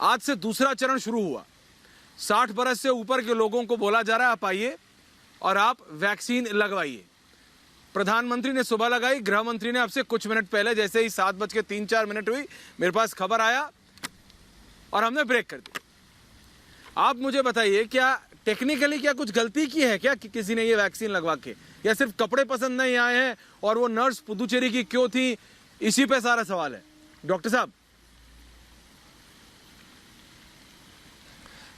आज से दूसरा चरण शुरू हुआ, 60 बरस से ऊपर के लोगों को बोला जा रहा है आप आइए और आप वैक्सीन लगवाइए। प्रधानमंत्री ने सुबह लगाई, गृह मंत्री ने आपसे कुछ मिनट पहले जैसे ही 7:03 हुई मेरे पास खबर आया और हमने ब्रेक कर दी। आप मुझे बताइए क्या टेक्निकली क्या कुछ गलती की है क्या कि किसी ने ये वैक्सीन लगवा के, या सिर्फ कपड़े पसंद नहीं आए हैं और वो नर्स पुदुचेरी की क्यों थी, इसी पे सारा सवाल है। डॉक्टर साहब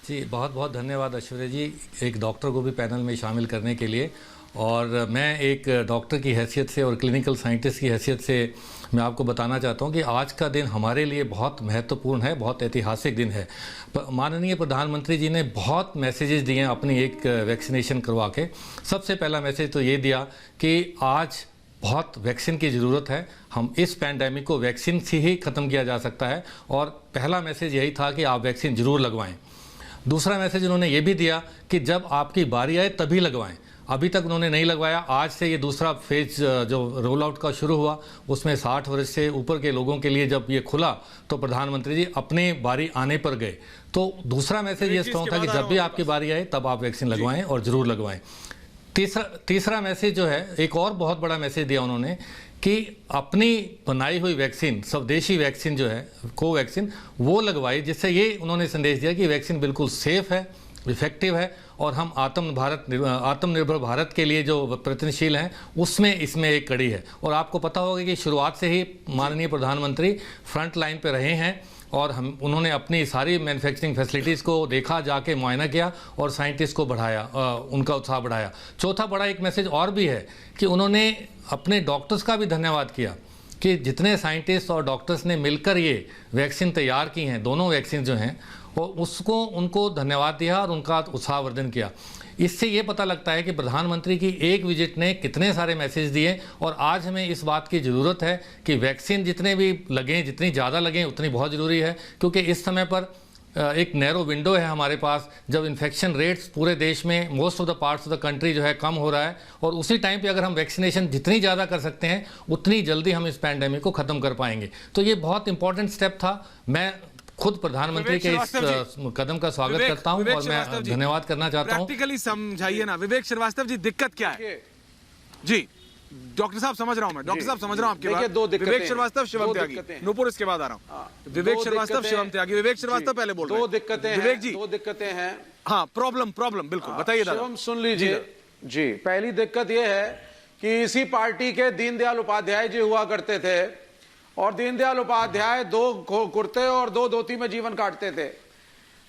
जी बहुत बहुत धन्यवाद ऐश्वर्या जी, एक डॉक्टर को भी पैनल में शामिल करने के लिए। और मैं एक डॉक्टर की हैसियत से और क्लिनिकल साइंटिस्ट की हैसियत से मैं आपको बताना चाहता हूं कि आज का दिन हमारे लिए बहुत महत्वपूर्ण है, बहुत ऐतिहासिक दिन है। माननीय प्रधानमंत्री जी ने बहुत मैसेजेस दिए हैं अपनी एक वैक्सीनेशन करवा के। सबसे पहला मैसेज तो ये दिया कि आज बहुत वैक्सीन की ज़रूरत है, हम इस पैंडेमिक को वैक्सीन से ही ख़त्म किया जा सकता है, और पहला मैसेज यही था कि आप वैक्सीन ज़रूर लगवाएं। दूसरा मैसेज उन्होंने ये भी दिया कि जब आपकी बारी आए तभी लगवाएं। अभी तक उन्होंने नहीं लगवाया, आज से ये दूसरा फेज जो रोल आउट का शुरू हुआ उसमें 60 वर्ष से ऊपर के लोगों के लिए जब ये खुला तो प्रधानमंत्री जी अपने बारी आने पर गए। तो दूसरा मैसेज ये स्ट्रॉन्ग था कि जब भी आपकी बारी आए तब आप वैक्सीन लगवाएं और ज़रूर लगवाएं। तीसरा मैसेज जो है, एक और बहुत बड़ा मैसेज दिया उन्होंने कि अपनी बनाई हुई वैक्सीन, स्वदेशी वैक्सीन जो है कोवैक्सीन, वो लगवाई, जिससे ये उन्होंने संदेश दिया कि वैक्सीन बिल्कुल सेफ है, इफेक्टिव है और हम आत्मनिर्भर भारत के लिए जो प्रयत्नशील हैं उसमें इसमें एक कड़ी है। और आपको पता होगा कि शुरुआत से ही माननीय प्रधानमंत्री फ्रंट लाइन पे रहे हैं और उन्होंने अपनी सारी मैन्युफैक्चरिंग फैसिलिटीज़ को देखा, जाके मुआयना किया और साइंटिस्ट को बढ़ाया, उनका उत्साह बढ़ाया। चौथा बड़ा एक मैसेज और भी है कि उन्होंने अपने डॉक्टर्स का भी धन्यवाद किया कि जितने साइंटिस्ट और डॉक्टर्स ने मिलकर ये वैक्सीन तैयार की हैं, दोनों वैक्सीन जो हैं, और उसको उनको धन्यवाद दिया और उनका उत्साहवर्धन किया। इससे ये पता लगता है कि प्रधानमंत्री की एक विजिट ने कितने सारे मैसेज दिए, और आज हमें इस बात की ज़रूरत है कि वैक्सीन जितने भी लगें, जितनी ज़्यादा लगें उतनी बहुत ज़रूरी है, क्योंकि इस समय पर एक नैरो विंडो है हमारे पास जब इन्फेक्शन रेट्स पूरे देश में most of the parts of the country जो है कम हो रहा है, और उसी टाइम पे अगर हम वैक्सीनेशन जितनी ज़्यादा कर सकते हैं उतनी जल्दी हम इस पैंडेमिक को ख़त्म कर पाएंगे। तो ये बहुत इंपॉर्टेंट स्टेप था। मैं खुद प्रधानमंत्री के इस कदम का स्वागत करता हूं और मैं धन्यवाद करना चाहता हूं। प्रैक्टिकली समझाइए ना विवेक श्रीवास्तव जी, दिक्कत क्या है? जी डॉक्टर साहब समझ रहा हूं मैं, डॉक्टर साहब समझ रहा हूं आपकी बात। विवेक श्रीवास्तव, शिवम त्यागी, नुपुर इसके बाद आ रहा हूं। विवेक श्रीवास्तव, शिवम त्यागी, विवेक श्रीवास्तव पहले बोल रहे हैं। दो दिक्कतें हैं, विवेक जी, दो दिक्कतें हैं। हाँ प्रॉब्लम बिल्कुल बताइए दादा। शिवम सुन लीजिए जी। पहली दिक्कत यह है कि इसी पार्टी के दीनदयाल उपाध्याय जी हुआ करते थे और दीनदयाल उपाध्याय 2 कुर्ते और 2 धोती में जीवन काटते थे।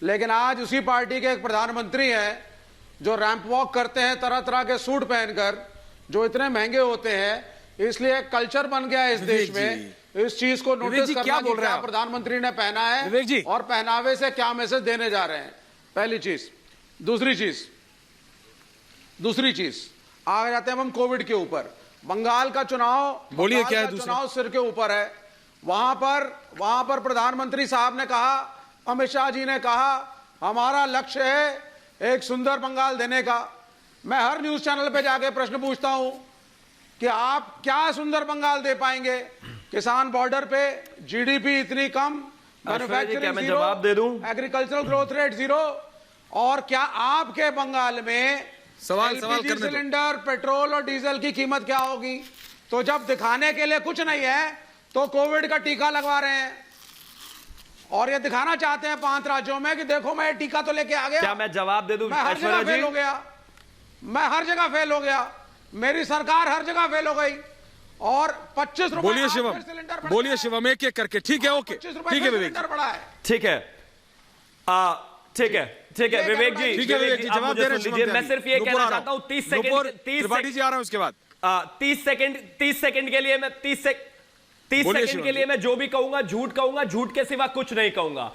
लेकिन आज उसी पार्टी के एक प्रधानमंत्री हैं जो रैंप वॉक करते हैं तरह तरह के सूट पहनकर, जो इतने महंगे होते हैं। इसलिए कल्चर बन गया है इस देश में इस चीज को नोटिस करना क्या कि बोल रहे क्या हैं प्रधानमंत्री ने पहना है विवेक जी। और पहनावे से क्या मैसेज देने जा रहे हैं, पहली चीज। दूसरी चीज आ जाते हैं हम कोविड के ऊपर। बंगाल का चुनाव, बोलिए क्या है दूसरा चुनाव सिर के ऊपर है। वहां पर प्रधानमंत्री साहब ने कहा, अमित शाह जी ने कहा, हमारा लक्ष्य है एक सुंदर बंगाल देने का। मैं हर न्यूज चैनल पे जाके प्रश्न पूछता हूं कि आप क्या सुंदर बंगाल दे पाएंगे? किसान बॉर्डर पे, जीडीपी इतनी कम, manufacturing zero, agricultural growth rate zero, और क्या आपके बंगाल में सवाल करने दो। सिलेंडर, पेट्रोल और डीजल की कीमत क्या होगी? तो जब दिखाने के लिए कुछ नहीं है तो कोविड का टीका लगवा रहे हैं और ये दिखाना चाहते हैं 5 राज्यों में कि देखो मैं टीका तो लेके आ गया। क्या मैं जवाब दे दूं? मैं हर जगह फेल हो गया, मैं हर जगह फेल हो गया, मेरी सरकार हर जगह फेल हो गई और 25 रुपए। बोलिए शिवम, बोलिए शिवम, एक एक करके। ठीक है, ओके, ठीक है विवेक, ठीक है, ठीक है विवेक जी, ठीक है विवेक जी, जवाब दे रहे हैं। मैं सिर्फ ये कहना चाहता हूं 30 सेकंड, त्रिपाठी जी आ रहा हूं उसके बाद 30 सेकंड के लिए मैं 30 सेकंड के लिए मैं जो भी कहूंगा झूठ के सिवा कुछ नहीं कहूंगा।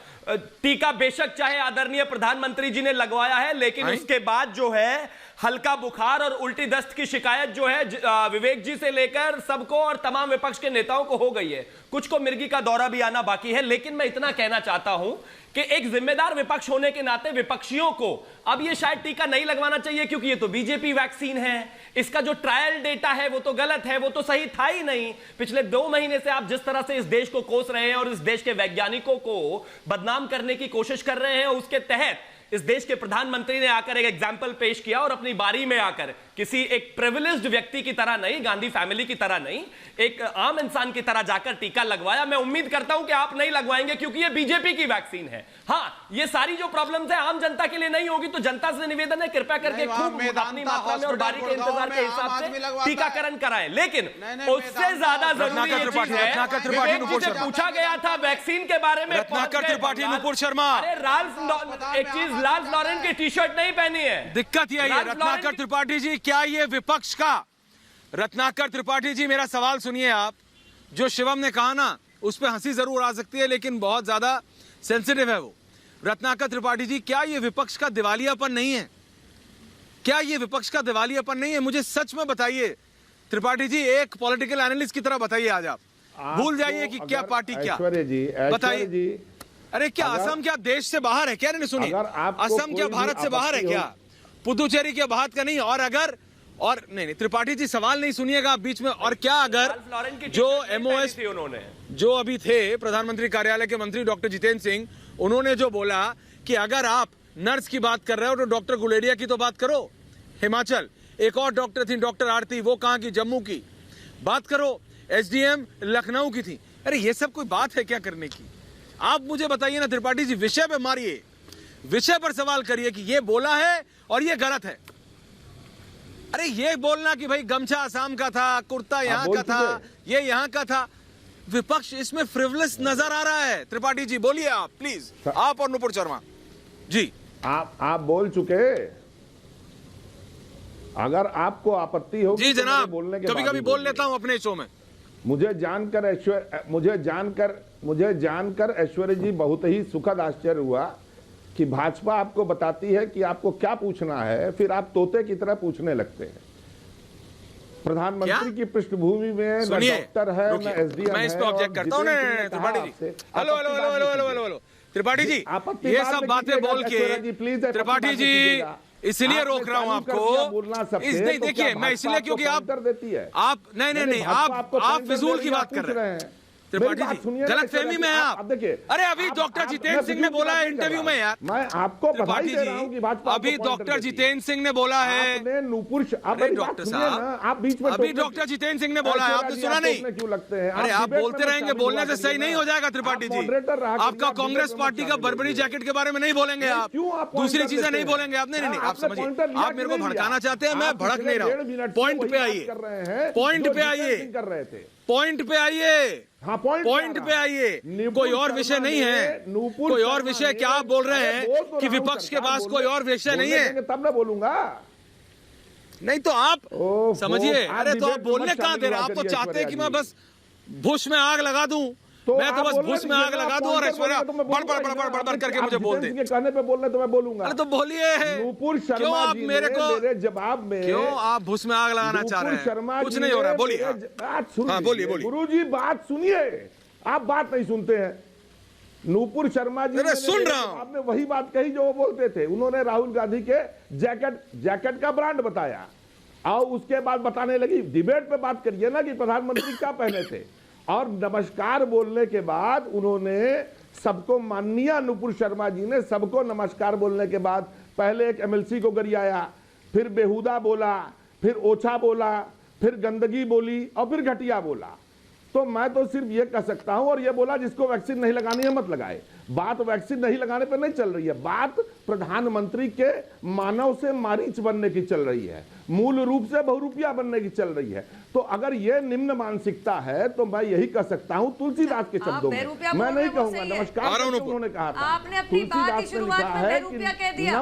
टीका बेशक चाहे आदरणीय प्रधानमंत्री जी ने लगवाया है, लेकिन उसके बाद जो है हल्का बुखार और उल्टी दस्त की शिकायत जो है विवेक जी से लेकर सबको और तमाम विपक्ष के नेताओं को हो गई है। कुछ को मिर्गी का दौरा भी आना बाकी है। लेकिन मैं इतना कहना चाहता हूं कि एक जिम्मेदार विपक्ष होने के नाते विपक्षियों को अब ये शायद टीका नहीं लगवाना चाहिए, क्योंकि ये तो बीजेपी वैक्सीन है। इसका जो ट्रायल डेटा है वो तो गलत है, वो तो सही था ही नहीं। पिछले 2 महीने से आप जिस तरह से इस देश को कोस रहे हैं और इस देश के वैज्ञानिकों को बदनाम करने की कोशिश कर रहे हैं, उसके तहत इस देश के प्रधानमंत्री ने आकर एक एग्जाम्पल पेश किया और अपनी बारी में आकर किसी एक प्रिविलेज्ड व्यक्ति की तरह नहीं, गांधी फैमिली की तरह नहीं, एक आम इंसान की तरह जाकर टीका लगवाया। मैं उम्मीद करता हूं कि आप नहीं लगवाएंगे, क्योंकि ये बीजेपी की वैक्सीन है। हाँ, ये सारी जो प्रॉब्लम्स है आम जनता के लिए नहीं होगी, तो जनता से निवेदन है कृपया करके खूब अपनी मात्रा में और बारी के इंतजार के हिसाब से टीकाकरण कराएं। लेकिन उससे ज्यादा जरूरी ये चीज है, पूछा गया था वैक्सीन के बारे में, त्रिपाठी, नुपुर शर्मा, अरे एक चीज, राल्फ लॉरेन की टी-शर्ट नहीं पहनी है। दिक्कत यही है रत्नाकर त्रिपाठी जी, क्या ये विपक्ष का? रत्नाकर त्रिपाठी जी, मेरा सवाल सुनिए आप। जो शिवम ने कहा ना, उस पर हंसी जरूर आ सकती है, लेकिन बहुत ज्यादा सेंसिटिव है वो। रत्नाकर त्रिपाठी जी, क्या ये विपक्ष का दिवालियापन नहीं है? क्या ये विपक्ष का दिवालियापन नहीं है? मुझे सच में बताइए त्रिपाठी जी, एक पॉलिटिकल एनालिस्ट की तरह बताइए आज आप। भूल जाइए कि क्या पार्टी क्या, बताइए। अरे क्या असम क्या देश से बाहर है क्या? नहीं सुनिए, असम क्या भारत से बाहर है क्या? पुदुचेरी क्या बात का नहीं? और अगर नहीं त्रिपाठी जी, सवाल नहीं सुनिएगा बीच में। और क्या अगर जो एमओएस जो अभी थे प्रधानमंत्री कार्यालय के मंत्री डॉक्टर जितेंद्र सिंह, उन्होंने जो बोला कि अगर आप नर्स की बात कर रहे हो तो डॉक्टर गुलेरिया की तो बात करो, हिमाचल। एक और डॉक्टर थी, डॉक्टर आरती, वो कहां की? जम्मू की। बात करो। एसडीएम लखनऊ की थी। अरे ये सब कोई बात है क्या करने की? आप मुझे बताइए ना त्रिपाठी जी, विषय पे मारिए, विषय पर सवाल करिए कि ये बोला है और ये गलत है। अरे ये बोलना कि भाई गमछा असम का था, कुर्ता यहाँ का था, ये यहाँ का था, विपक्ष इसमें फ्रिवलेस नजर आ रहा है। त्रिपाठी जी बोलिए आप प्लीज, आप और नुपुर शर्मा जी। आप बोल चुके। अगर आपको आपत्ति हो जी जनाब, बोलने के कभी कभी बोल लेता हूं अपने शो में। मुझे जानकर ऐश्वर्य जी बहुत ही सुखद आश्चर्य हुआ कि भाजपा आपको बताती है कि आपको क्या पूछना है, फिर आप तोते की तरह पूछने लगते हैं। प्रधानमंत्री की पृष्ठभूमि में न डॉक्टर है न एसडीएम है। मैं इस पे ऑब्जेक्ट करता हूं ना Tripathi ji. Hello hello hello hello hello hello Tripathi ji, ये सब बातें बोल के त्रिपाठी जी इसलिए रोक रहा हूं आपको। नहीं देखिए, मैं इसलिए क्योंकि आप नहीं, आप फिजूल की बात कर रहे हैं। त्रिपाठी जी, गलतफहमी में है आप। देखिए, अरे अभी डॉक्टर जितेंद्र सिंह ने बोला है इंटरव्यू में यार, मैं आपको बधाई दे रहा हूं कि भाजपा अभी डॉक्टर जितेंद्र सिंह ने बोला है, आपने नूपुर, डॉक्टर साहब, आप बीच में अभी डॉक्टर जितेंद्र सिंह ने बोला है, आपने सुना नहीं? क्यों लगते हैं? अरे आप बोलते रहेंगे, बोलने से सही नहीं हो जाएगा त्रिपाठी जी। आपका कांग्रेस पार्टी का बर्बरी जैकेट के बारे में नहीं बोलेंगे आप, दूसरी चीजें नहीं बोलेंगे आप। नहीं, आप समझिए, आप मेरे को भड़काना चाहते हैं, मैं भड़क नहीं रहा हूं। पॉइंट पे आइए, पॉइंट पे आइए, पॉइंट पे आइए, हाँ, पॉइंट पे आइए। कोई और विषय नहीं है, कोई और विषय क्या आप बोल रहे हैं कि विपक्ष के पास कोई और विषय नहीं है? तब मैं बोलूंगा, नहीं तो आप समझिए। अरे तो आप बोलने कहां दे रहे हैं? आप तो चाहते हैं कि मैं बस भूस में आग लगा दूं, मैं तो बस भूस में आग लगा दूं और ऐश्वर्या बड़ करके मुझे बोल दे। कहने पे बोल रहे तो मैं बोलूंगा। अरे तो बोलिए, नूपुर क्यों शर्मा आप जी मेरे को, मेरे जवाब में, क्यों आप भूस में आग लगाना चाह रहे हैं? कुछ नहीं हो रहा, बोलिए। हाँ, बोलिए बोलिए। गुरुजी बात सुनिए, आप बात नहीं सुनते हैं। नूपुर शर्मा जी सुन रहा हूं, आपने वही बात कही जो वो बोलते थे। उन्होंने राहुल गांधी के जैकेट का ब्रांड बताया और उसके बाद बताने लगी, डिबेट पे बात करिए ना कि प्रधानमंत्री क्या पहने थे। और नमस्कार बोलने के बाद उन्होंने सबको, माननीय नूपुर शर्मा जी ने सबको नमस्कार बोलने के बाद पहले एक एमएलसी को गरियाया, फिर बेहुदा बोला, फिर ओछा बोला, फिर गंदगी बोली और फिर घटिया बोला। तो मैं तो सिर्फ ये कह सकता हूं, और ये बोला जिसको वैक्सीन नहीं लगानी है मत लगाए। बात वैक्सीन नहीं लगाने पर नहीं चल रही है, बात प्रधानमंत्री के मानव से मारीच बनने की चल रही है, मूल रूप से बहुरूपिया बनने की चल रही है। तो अगर ये निम्न मानसिकता है तो मैं यही कह सकता हूं तुलसीदास के शब्दों में, मैं नहीं कहूंगा नमस्कार, उन्होंने कहा था। आपने अपनी बात की शुरुआत में बेरुपया कह दिया।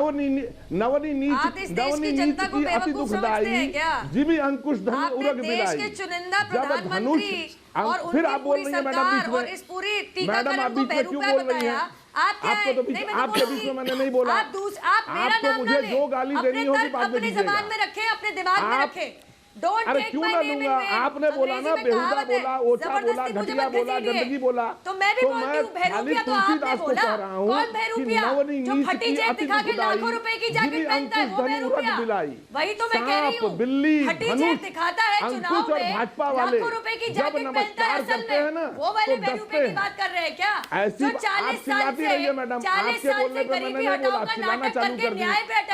नवनी नीच की अति दुखदाई, जीवी अंकुश धन उरग बिलाई। चुनिंदा प्रधानमंत्री और फिर आप बोल रही है मैडम बीच में, इस पूरी मैडम आप बीच में क्यों बोल रही है? आपको तो आपके बीच में मैंने नहीं बोला। आपको मुझे जो गाली देनी होगी बाद में दीजिएगा। जबान में रखे, अपने दिमाग में रखे। अरे क्यों ना लूंगा? आपने बोला ना, बेहुदा बोला, ओछा बोला, घटिया बोला, गंदगी बोला, तो मैं भी बोलती हूं बेरुपया। तो आपने बोला कौन बेरुपया? जो फटी जेब दिखा के लाखों रुपए की जैकेट पहनता है वो बेरुपया। वही तो मैं कह रही हूं, बिल्ली, फटी जेब दिखाता है चुनाव में, भाजपा वाले लाखों रुपए की जब जैकेट पहनता है असल में, वो वाले बेरुपये की बात कर रहे हैं क्या? ऐसी 40 साल से आपके बोलने पे मैंने नहीं बोला, चिल्लाना चालू कर दिया।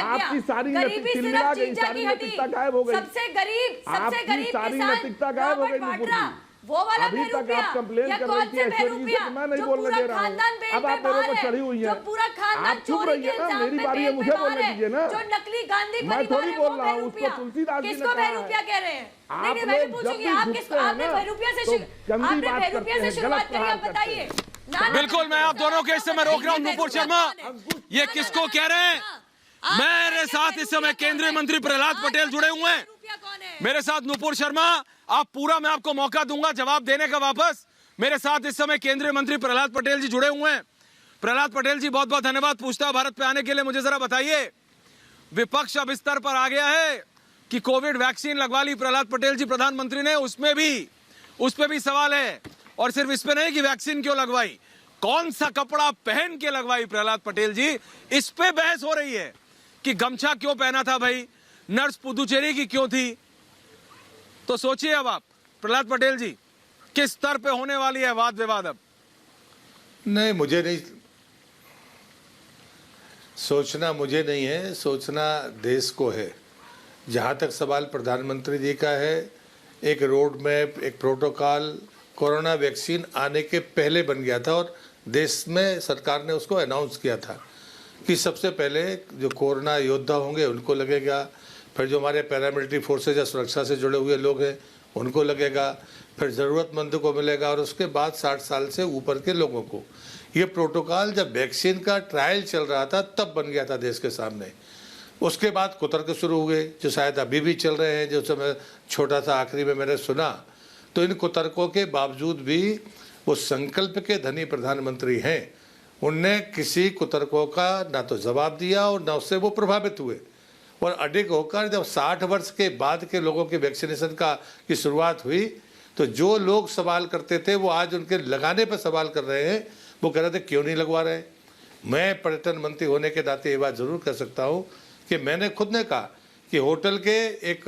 आपकी सारी नैतिकता गई, सारी नैतिकता गायब हो गई। सबसे गरीब सारी नैतिकता गायब हो गई नूपुर जी। वो वाला अभी तक आप कंप्लेन कर रही थी ऐश्वर्या जी से, मैं नहीं बोलने दे रहा हूँ। अब आप मेरे को चढ़ी हुई है, आप चुप रहिए ना, मेरी बारी है, मुझे बोलने दीजिए ना। जो नकली गांधी मैं थोड़ी बोल रहा हूँ, उसको तुलसीदास जी ने कहा है। कह रहे हैं? आप लोग जब भी झुकते हैं ना तो गंदी बात करते हैं, गलत प्रहार करते हैं। बिल्कुल, मैं आप दोनों के इस समय रोक रहा हूँ। नूपुर शर्मा, ये किसको कह रहे हैं? मेरे साथ इस समय केंद्रीय मंत्री प्रहलाद पटेल जुड़े हुए हैं। मेरे साथ नूपुर शर्मा, आप पूरा, मैं आपको मौका दूंगा जवाब देने का वापस। मेरे साथ इस समय केंद्रीय मंत्री प्रहलाद पटेल जी जुड़े हुए हैं। प्रहलाद पटेल जी, बहुत बहुत धन्यवाद पूछता भारत पे आने के लिए। मुझे जरा बताइए, विपक्ष अब इस स्तर पर आ गया है कि कोविड वैक्सीन लगवा ली प्रहलाद पटेल जी प्रधानमंत्री ने, उस पे भी सवाल है। और सिर्फ इस पे नहीं कि वैक्सीन क्यों लगवाई, कौन सा कपड़ा पहन के लगवाई प्रहलाद पटेल जी, इस पे बहस हो रही है कि गमछा क्यों पहना था भाई, नर्स पुदुचेरी की क्यों थी। तो सोचिए अब आप, प्रहलाद पटेल जी, किस स्तर पे होने वाली है वाद विवाद अब? नहीं, मुझे नहीं सोचना, मुझे नहीं है सोचना, देश को है। जहाँ तक सवाल प्रधानमंत्री जी का है, एक रोड मैप, एक प्रोटोकॉल कोरोना वैक्सीन आने के पहले बन गया था और देश में सरकार ने उसको अनाउंस किया था कि सबसे पहले जो कोरोना योद्धा होंगे उनको लगेगा, फिर जो हमारे पैरामिलिट्री फोर्सेज या सुरक्षा से जुड़े हुए लोग हैं उनको लगेगा, फिर ज़रूरतमंद को मिलेगा और उसके बाद 60 साल से ऊपर के लोगों को। ये प्रोटोकॉल जब वैक्सीन का ट्रायल चल रहा था तब बन गया था देश के सामने। उसके बाद कुतर्क शुरू हुए जो शायद अभी भी चल रहे हैं, जो समय छोटा सा आखिरी में मैंने सुना। तो इन कुतर्कों के बावजूद भी वो संकल्प के धनी प्रधानमंत्री हैं, उनने किसी कुतर्कों का ना तो जवाब दिया और ना उससे वो प्रभावित हुए। और अडिग होकर जब 60 वर्ष के बाद के लोगों के वैक्सीनेशन की शुरुआत हुई तो जो लोग सवाल करते थे वो आज उनके लगाने पर सवाल कर रहे हैं। वो कह रहे थे क्यों नहीं लगवा रहे। मैं पर्यटन मंत्री होने के नाते ये बात ज़रूर कह सकता हूँ कि मैंने खुद ने कहा कि होटल के एक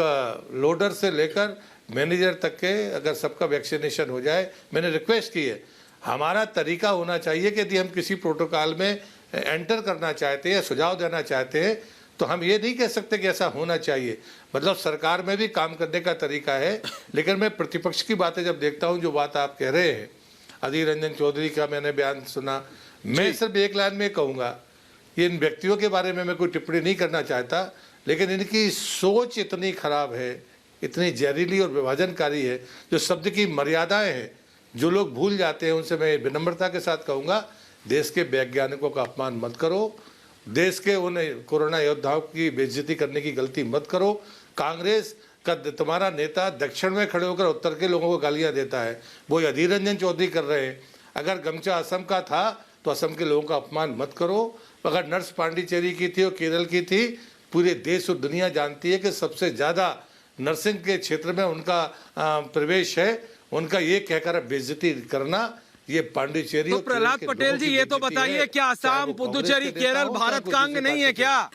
लोडर से लेकर मैनेजर तक के अगर सबका वैक्सीनेशन हो जाए, मैंने रिक्वेस्ट की है, हमारा तरीका होना चाहिए कि यदि हम किसी प्रोटोकॉल में एंटर करना चाहते हैं या सुझाव देना चाहते हैं तो हम ये नहीं कह सकते कि ऐसा होना चाहिए। मतलब सरकार में भी काम करने का तरीका है, लेकिन मैं प्रतिपक्ष की बातें जब देखता हूँ, जो बात आप कह रहे हैं, अधीर रंजन चौधरी का मैंने बयान सुना, मैं सिर्फ एक लाइन में कहूँगा, ये इन व्यक्तियों के बारे में मैं कोई टिप्पणी नहीं करना चाहता, लेकिन इनकी सोच इतनी खराब है, इतनी जहरीली और विभाजनकारी है, जो शब्द की मर्यादाएं हैं जो लोग भूल जाते हैं, उनसे मैं विनम्रता के साथ कहूँगा, देश के वैज्ञानिकों का अपमान मत करो, देश के उन कोरोना योद्धाओं की बेइज्जती करने की गलती मत करो। कांग्रेस का तुम्हारा नेता दक्षिण में खड़े होकर उत्तर के लोगों को गालियां देता है, वो अधीर रंजन चौधरी कर रहे हैं। अगर गमछा असम का था तो असम के लोगों का अपमान मत करो। अगर नर्स पांडिचेरी की थी और केरल की थी, पूरे देश और दुनिया जानती है कि सबसे ज़्यादा नर्सिंग के क्षेत्र में उनका प्रवेश है, उनका ये कहकर बेइज्जती करना, ये पांडिचेरी। तो प्रहलाद पटेल जी, ये तो बताइए, क्या असम, पुदुचेरी, केरल भारत का अंग नहीं है क्या?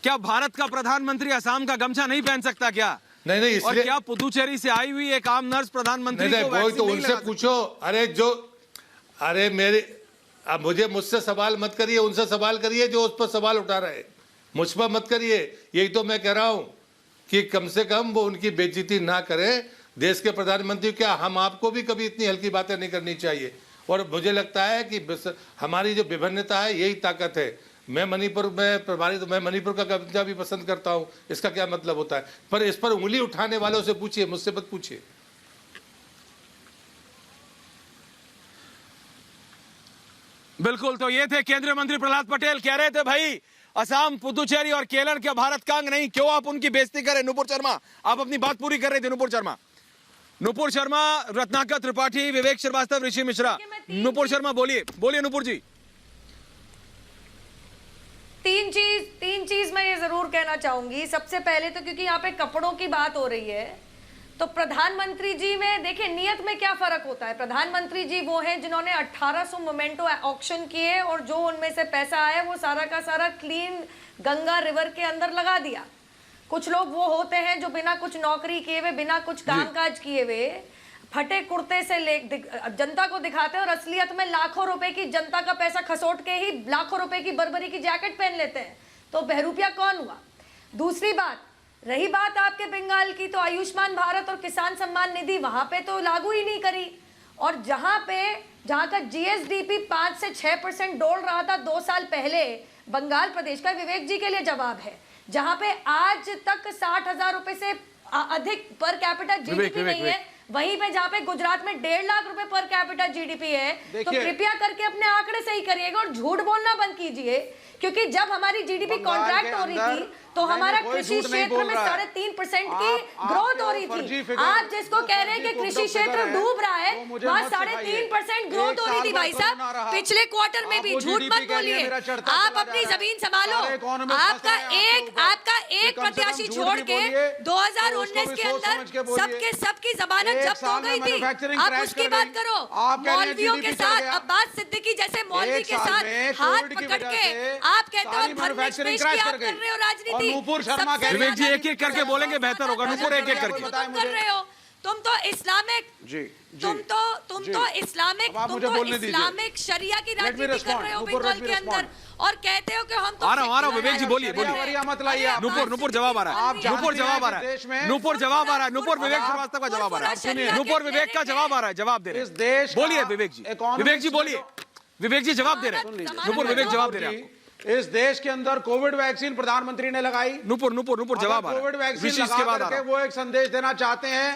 क्या भारत का प्रधानमंत्री असम का गमछा नहीं पहन सकता क्या? नहीं, और इसलिए क्या पुदुचेरी से आई हुई एक आम नर्स प्रधानमंत्री को वही वैक्सीन तो नहीं उनसे लगा पूछो। अरे मेरे, अब मुझसे सवाल मत करिए, उनसे सवाल करिए जो उस पर सवाल उठा रहे हैं, मुझ पर मत करिए। यही तो मैं कह रहा हूं कि कम से कम वो उनकी बेइज्जती ना करें। देश के प्रधानमंत्री, क्या हम आपको भी कभी इतनी हल्की बातें नहीं करनी चाहिए? और मुझे लगता है कि हमारी जो विभिन्नता है यही ताकत है। मैं मणिपुर में प्रभारी, तो मैं मणिपुर का कब्जा भी पसंद करता हूं, इसका क्या मतलब होता है? पर इस पर उंगली उठाने वालों से पूछिए, मुझसे मत पूछिए। बिल्कुल, तो ये थे केंद्रीय मंत्री प्रहलाद पटेल, कह रहे थे भाई असम, पुदुचेरी और केरल के भारत का अंग नहीं, क्यों आप उनकी बेइज्जती करें? नुपुर शर्मा, आप अपनी बात पूरी कर रहे थे। नुपुर शर्मा, रत्नाकर त्रिपाठी, विवेक श्रीवास्तव, ऋषि मिश्रा। नुपुर शर्मा बोलिए, नुपुर जी। तीन चीज मैं ये जरूर कहना चाहूंगी। सबसे पहले तो क्योंकि यहाँ पे कपड़ों की बात हो रही है, तो प्रधानमंत्री जी में देखिए नियत में क्या फर्क होता है। प्रधानमंत्री जी वो हैं जिन्होंने 1800 मोमेंटो ऑक्शन किए और जो उनमें से पैसा आया वो सारा का सारा क्लीन गंगा रिवर के अंदर लगा दिया। कुछ लोग वो होते हैं जो बिना कुछ नौकरी किए हुए, बिना कुछ कामकाज किए हुए, फटे कुर्ते से जनता को दिखाते हैं और असलियत में लाखों रुपए की जनता का पैसा खसोट के ही लाखों रुपए की बर्बरी की जैकेट पहन लेते हैं। तो बहरूपिया कौन हुआ? दूसरी बात, रही बात आपके बंगाल की, तो आयुष्मान भारत और किसान सम्मान निधि वहां पे तो लागू ही नहीं करी। और जहां का जीएसडीपी 5 से 6% डोल रहा था 2 साल पहले, बंगाल प्रदेश का विवेक जी के लिए जवाब है, जहां पे आज तक 60,000 रुपए से अधिक पर कैपिटा जीडीपी नहीं है, वहीं पे जहां पे गुजरात में 1.5 लाख रुपए पर कैपिटा जीडीपी है। तो कृपया करके अपने आंकड़े सही करिएगा और झूठ बोलना बंद कीजिए, क्योंकि जब हमारी जीडीपी कॉन्ट्रैक्ट हो रही थी तो हमारा कृषि क्षेत्र में 3.5% की ग्रोथ हो रही थी। आप जिसको कह रहे हैं कि कृषि क्षेत्र डूब रहा है, वहाँ 3.5% ग्रोथ हो रही थी। भाई साहब, पिछले क्वार्टर में भी झूठ मत बोलिए, आप अपनी जमीन संभालो। आपका एक प्रत्याशी छोड़ के 2019 के अंदर सबकी जमानत जब्त हो गई थी। आप उसकी बात करो। मौलवियों के साथ अब्बास सिद्दीकी जैसे मौलवी के साथ हाथ पकड़ के आप कहते हो धर्मनिरपेक्ष की आप कर रहे हो राजनीति। नुपुर शर्मा विवेक जी एक एक करके बोलेंगे, बेहतर होगा। नुपुर एक एक करके कर रहे हो। तुम तो इस्लामिक इस्लामिक शरिया की राजनीति कर रहे हो बंगाल के अंदर और कहते हो कि हम तो आ रहा हूं विवेक जी, बोलिए नुपुर जवाब आ रहा है। नुपुर जवाब आ रहा है। नुपुर विवेक श्रीवास्तव का जवाब आ रहा है। नुपुर विवेक का जवाब आ रहा है, जवाब दे रहे हैं। बोलिए विवेक जी बोलिए। विवेक जी जवाब दे रहे हैं। नुपुर विवेक जवाब दे रहे हैं। इस देश के अंदर कोविड वैक्सीन प्रधानमंत्री ने लगाई। नुपुर जवाब आ रहा है। कोविड वैक्सीन लगा करके वो एक संदेश देना चाहते हैं,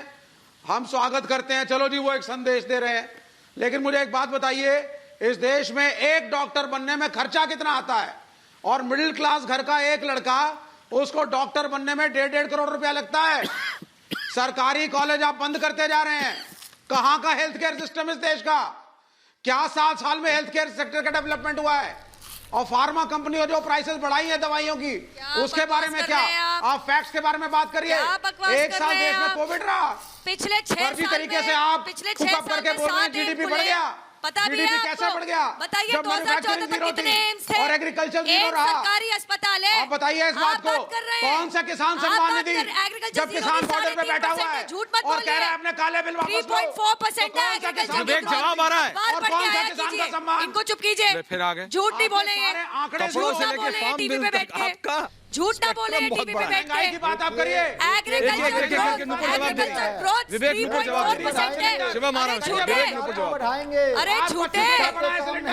हम स्वागत करते हैं। चलो जी, वो एक संदेश दे रहे हैं, लेकिन मुझे एक बात बताइए, इस देश में एक डॉक्टर बनने में खर्चा कितना आता है? और मिडिल क्लास घर का एक लड़का, उसको डॉक्टर बनने में 1.5 करोड़ रुपया लगता है। सरकारी कॉलेज आप बंद करते जा रहे हैं। कहां का हेल्थ केयर सिस्टम इस देश का? क्या 7 साल में हेल्थ केयर सेक्टर का डेवलपमेंट हुआ है? और फार्मा कंपनियों जो प्राइसेस बढ़ाई है दवाइयों की, उसके बारे में क्या? आप फैक्ट्स के बारे में बात करिए। 1 साल देश में कोविड रहा, पिछले 6 साल तरीके से आप करके बोल रहे हैं जीडीपी बढ़ गया। पता भी है GDP कैसे आपको? बढ़ गया? बताइए जब 2014 manufacturing तक zero कितने थी एम्स थे और agriculture zero एक रहा। सरकारी अस्पताल है। आप बताइए इस बात को, कौन सा किसान सम्मान निधि जब किसान बॉर्डर पे बैठा हुआ है झूठ मत और कह रहा है अपने काले बिल वापस लो, 3.4% है एग्रीकल्चर। विवेक जवाब आ रहा है। और कौन सा किसान का सम्मान? इनको चुप कीजिए, फिर आगे झूठ नहीं आपके बोलेंगे, सारे आंकड़े कपड़ों झूठ से ना लेके बोले फार्म टीवी बिल पे बैठ तक के, आपका झूठ ना बोले स्पेक्ट्रम बहुत टीवी पे बड़ा है। बैठ महंगाई की बात आप करिए। एग्रीकल्चर ग्रोथ ग्रोथ विवेक नुपुर जवाब दीजिए। 3.4% है। शिवम आ रहा है, अरे शिवम, झूठे, विवेक नुपुर जवाब दीजिए। बढ़ाएंगे। अरे झूठे,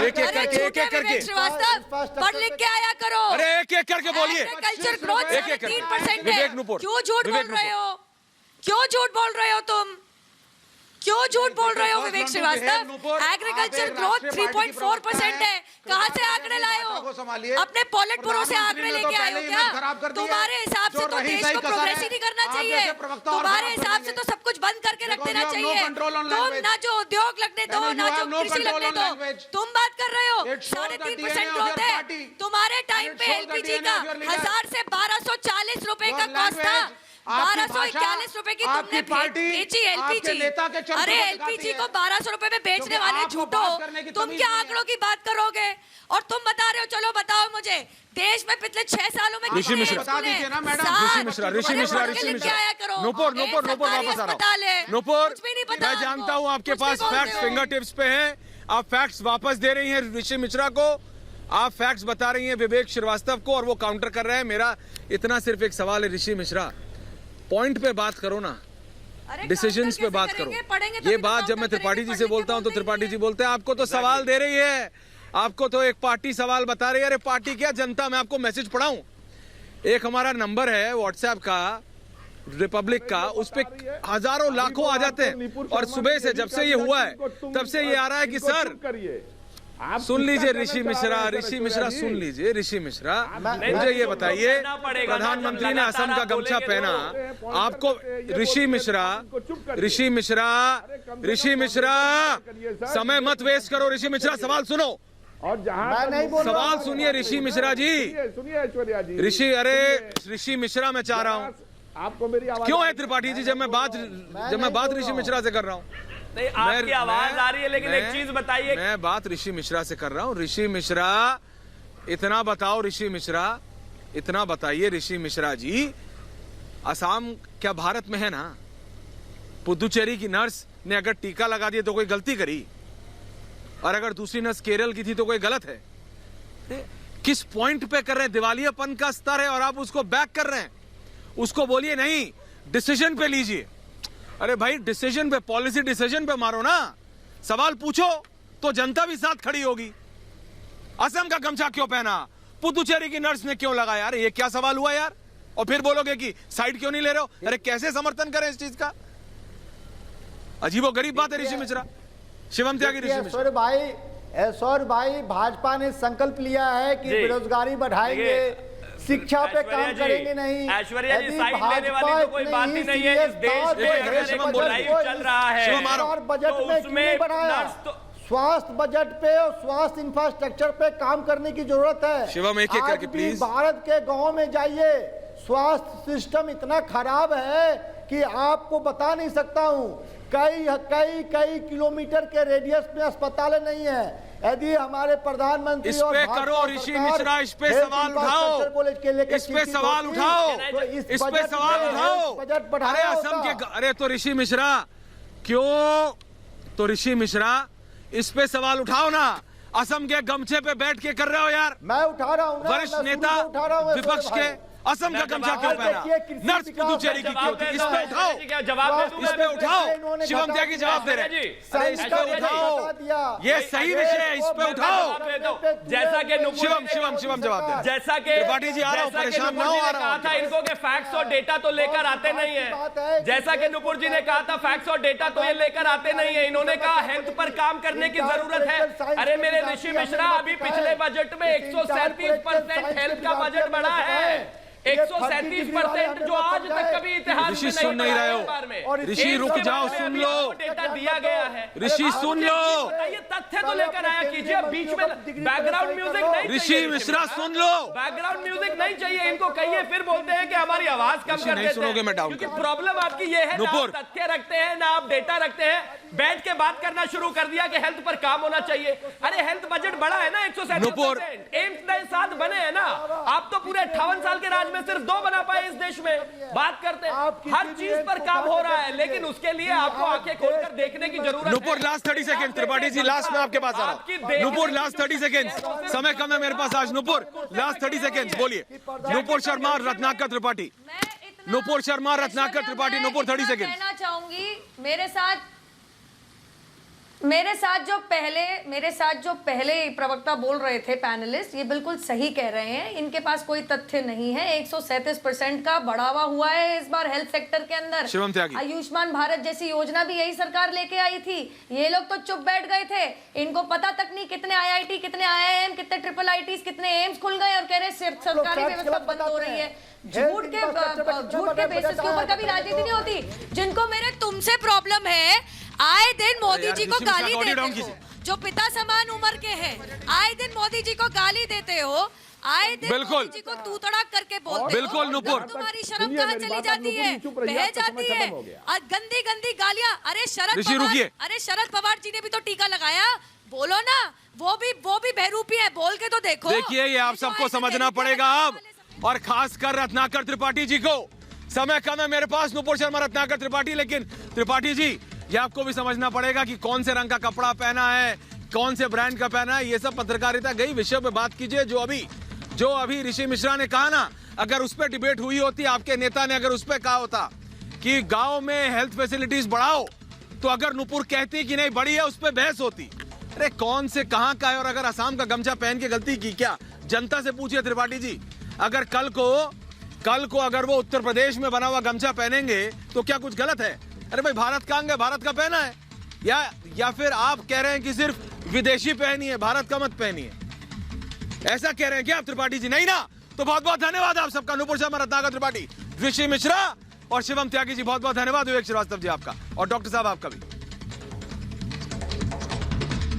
एक एक करके, एक एक करके। विवेक श्रीवास्तव पढ़ लिख के आया करो। अरे एक एक करके बोलिए। एग्रीकल्चर ग्रोथ एक एक करके। 3% विवेक है। नुपुर, क्यों झूठ विवेक बोल रहे हो? क्यों झूठ बोल रहे हो तुम? क्यों झूठ बोल रहे हो विवेक श्रीवास्तव? एग्रीकल्चर ग्रोथ 3.4% है। कहाँ से आंकड़े लाए हो? अपने पॉलिट ब्यूरो से आंकड़े लेके आए हो क्या? तुम्हारे हिसाब से तो देश को प्रोग्रेस ही नहीं करना चाहिए। तुम्हारे हिसाब से तो सब कुछ बंद करके रख देना चाहिए। तुम ना जो उद्योग लगने दो, ना जो कृषि लगने दो, तुम बात कर रहे हो 3.5% ग्रोथ है। तुम्हारे टाइम पे एलपीजी का 1000 से 1240 रुपए का कॉस्ट था। 1241 रुपए की तुमने बेची एलपीजी। अरे एलपीजी को 1200 रुपए में बेचने वाले झूठो, तुम क्या आंकड़ों की बात करोगे? और तुम बता रहे हो, चलो बताओ मुझे, देश में पिछले 6 सालों में ऋषि मिश्रा, ऋषि मिश्रा, ऋषि मिश्रा, ऋषि मिश्रा, नूपुर, नूपुर, नूपुर वापस आ रहा हूँ। नूपुर, मैं जानता हूँ आपके पास फैक्ट्स फिंगर टिप्स पे हैं, आप फैक्ट्स वापस दे रही हैं ऋषि मिश्रा को, आप फैक्ट्स बता रही हैं विवेक श्रीवास्तव को और वो काउंटर कर रहे हैं। मेरा इतना सिर्फ एक सवाल है ऋषि मिश्रा, पॉइंट पे बात करो ना, डिसीजंस पे बात करो। ये बात जब मैं त्रिपाठी जी से बोलता हूं तो त्रिपाठी जी बोलते हैं आपको तो सवाल दे रही है, आपको तो एक पार्टी सवाल बता रही है। अरे पार्टी क्या, जनता, मैं आपको मैसेज पढ़ाऊं। एक हमारा नंबर है व्हाट्सएप का, रिपब्लिक का, उस पे हजारों लाखों आ जाते हैं और सुबह से जब से ये हुआ है तब से ये आ रहा है कि सर सुन लीजिए ऋषि मिश्रा, ऋषि मिश्रा सुन लीजिए, ऋषि मिश्रा मुझे ये बताइए, प्रधानमंत्री ने असम का गमछा पहना, आपको ऋषि मिश्रा, ऋषि मिश्रा, ऋषि मिश्रा समय मत वेस्ट करो। ऋषि मिश्रा सवाल सुनो और सवाल सुनिए ऋषि मिश्रा जी, सुनिए ऐश्वर्या जी, ऋषि, अरे ऋषि मिश्रा मैं चाह रहा हूँ, आपको मेरी आवाज क्यों है त्रिपाठी जी जब मैं बात ऋषि मिश्रा से कर रहा हूँ? नहीं, आपकी आवाज आ रही है, लेकिन एक चीज बताइए। मैं बात ऋषि मिश्रा से कर रहा हूँ। ऋषि मिश्रा इतना बताओ, ऋषि मिश्रा इतना बताइए ऋषि मिश्रा जी, असम क्या भारत में है ना? पुदुचेरी की नर्स ने अगर टीका लगा दिया तो कोई गलती करी, और अगर दूसरी नर्स केरल की थी तो कोई गलत है? किस पॉइंट पे कर रहे हैं? दिवालियापन का स्तर है और आप उसको बैक कर रहे हैं। उसको बोलिए नहीं, डिसीजन पे लीजिए। अरे भाई डिसीजन पे, पॉलिसी डिसीजन पे मारो ना, सवाल पूछो तो जनता भी साथ खड़ी होगी। असम का गमछा क्यों पहना, पुदुचेरी की नर्स ने क्यों लगाया? यार ये क्या सवाल हुआ यार? और फिर बोलोगे कि साइड क्यों नहीं ले रहे हो? अरे कैसे समर्थन करें इस चीज का? अजीबोगरीब बात है ऋषि मिश्रा, शिवम त्यागी ऋषि मिश्रा। ऐश्वर्य भाई, भाजपा ने संकल्प लिया है कि बेरोजगारी बढ़ाएंगे, शिक्षा पे काम करेंगे नहीं। ऐश्वर्या जी, साइड लेने वाली तो कोई बात ही नहीं है। इस देश में लाइव चल रहा है और बजट में उसमें बढ़ाया। स्वास्थ्य बजट पे और स्वास्थ्य इंफ्रास्ट्रक्चर पे काम करने की जरूरत है। शिवम एक एक करके प्लीज। भारत के गांव में जाइए, स्वास्थ्य सिस्टम इतना खराब है कि आपको बता नहीं सकता हूं। कई किलोमीटर के रेडियस में अस्पताल नहीं है। यदि हमारे प्रधानमंत्री इस पे करो ऋषि मिश्रा, इस पे सवाल उठाओ, इस पे सवाल उठाओ, इस पे सवाल उठाओ। अरे असम के, अरे तो ऋषि मिश्रा क्यों, तो ऋषि मिश्रा इस पे सवाल उठाओ ना। असम के गमछे पे बैठ के कर रहे हो यार, मैं उठा रहा हूँ। वरिष्ठ नेता विपक्ष के असम का गमछा क्यों पहना, नर्स पुदुचेरी की क्यों थी? इस पे उठाओ, इस पे उठाओ। शिवम त्यागी जवाब दे रहे हैं, इस पे उठाओ, ये सही विषय है, इस पे उठाओ। जैसा कि शिवम जवाब दे, जैसा कि त्रिपाठी जी आ रहा हूं, परेशान ना हो, आ रहा हूं। था इनको के फैक्ट्स और डेटा तो लेकर आते नहीं है। जैसा कि नुपुर जी ने कहा था, फैक्ट्स और डेटा तो ये लेकर आते नहीं है। इन्होंने कहा हेल्थ पर काम करने की जरूरत है। अरे मेरे ऋषि मिश्रा, अभी पिछले बजट में 137% हेल्थ का बजट बढ़ा है। 137% जो आज तक कभी इतिहास में ऋषि सुन नहीं रहे हो, ऋषि रुक जाओ, सुन लो, डेटा दिया गया है। ऋषि सुन लो, ये तथ्य तो लेकर आया कीजिए, बीच में बैकग्राउंड म्यूजिक नहीं चाहिए। ऋषि मिश्रा सुन लो, बैकग्राउंड म्यूजिक नहीं चाहिए इनको, कहिए। फिर बोलते हैं कि हमारी आवाज कम कर देते सुनोगे, मैं हैं, डाउन क्योंकि प्रॉब्लम आपकी ये है, ना आप तथ्य रखते हैं ना आप डेटा रखते हैं। बैठ के बात करना शुरू कर दिया कि हेल्थ पर काम होना चाहिए। अरे हेल्थ बजट बड़ा है ना, 137%। एम्स नए 7 बने हैं ना, आप तो पूरे 58 साल के राज में सिर्फ 2 बना पाए इस देश में। बात करते हैं, हर चीज पर काम हो रहा है, लेकिन उसके लिए आपको आंखें खोलकर देखने की जरूरत है। Nupur last 30 second, Tripathi ji last में आपके पास आ रहा हूं। नुपुर लास्ट 30 सेकंड, समय कम है मेरे पास आज। नुपुर लास्ट 30 सेकंड बोलिए। नुपुर शर्मा, रत्नाकर त्रिपाठी। नुपुर शर्मा, रत्नाकर त्रिपाठी। नुपुर 30 सेकंड। कहना चाहूंगी, मेरे साथ जो पहले प्रवक्ता बोल रहे थे, पैनलिस्ट, ये बिल्कुल सही कह रहे हैं। इनके पास कोई तथ्य नहीं है। 137% का बढ़ावा हुआ है इस बार हेल्थ सेक्टर के अंदर। शिवम त्यागी, आयुष्मान भारत जैसी योजना भी यही सरकार लेके आई थी। ये लोग तो चुप बैठ गए थे, इनको पता तक नहीं कितने IIT, कितने IIM, कितने IIITs, कितने एम्स खुल गए और कह रहे सरकारी व्यवस्था बंद हो रही है। झूठ के बेसिस के ऊपर कभी राजनीति नहीं होती। जिनको मेरे तुमसे प्रॉब्लम है, आए दिन मोदी जी को गाली देते हो, जो पिता समान उम्र के हैं, आए दिन मोदी जी को गाली देते हो, आए दिन मोदी जी को तू तड़ाक करके बोलते बिल्कुल हो। नुपुर, तुम्हारी शर्म कहाँ चली जाती है, बह जाती है। और गंदी गंदी गालियां। अरे शरद पवार जी ने भी तो टीका लगाया, बोलो ना, वो भी बहरूपी है, बोल के तो देखो। देखिए, ये आप सबको समझना पड़ेगा अब, और खासकर रत्नाकर त्रिपाठी जी को। समय कम है मेरे पास। नुपुर शर्मा, रत्नाकर त्रिपाठी। लेकिन त्रिपाठी जी, ये आपको भी समझना पड़ेगा कि कौन से रंग का कपड़ा पहना है, कौन से ब्रांड का पहना है। ये सब पत्रकारिता गई विषय पे बात कीजिए। जो अभी ऋषि मिश्रा ने कहा ना, अगर उस पर डिबेट हुई होती, आपके नेता ने अगर उस पर कहा होता कि गांव में हेल्थ फैसिलिटीज बढ़ाओ, तो अगर नुपुर कहती कि नहीं बड़ी है, उस पर बहस होती। अरे कौन से कहां का है, और अगर असम का गमछा पहन के गलती की क्या? जनता से पूछिए त्रिपाठी जी। अगर कल को अगर वो उत्तर प्रदेश में बना हुआ गमछा पहनेंगे तो क्या कुछ गलत है? अरे भाई, भारत का अंग है, भारत का पहना है। या फिर आप कह रहे हैं कि सिर्फ विदेशी पहनी है, भारत का मत पहनी है, ऐसा कह रहे हैं क्या आप त्रिपाठी जी? नहीं ना। तो बहुत बहुत धन्यवाद आप सबका। नुपुर शर्मा, रत्नाकर त्रिपाठी, ऋषि मिश्रा और शिवम त्यागी जी, बहुत बहुत धन्यवाद। विवेक श्रीवास्तव जी आपका, और डॉक्टर साहब आपका भी।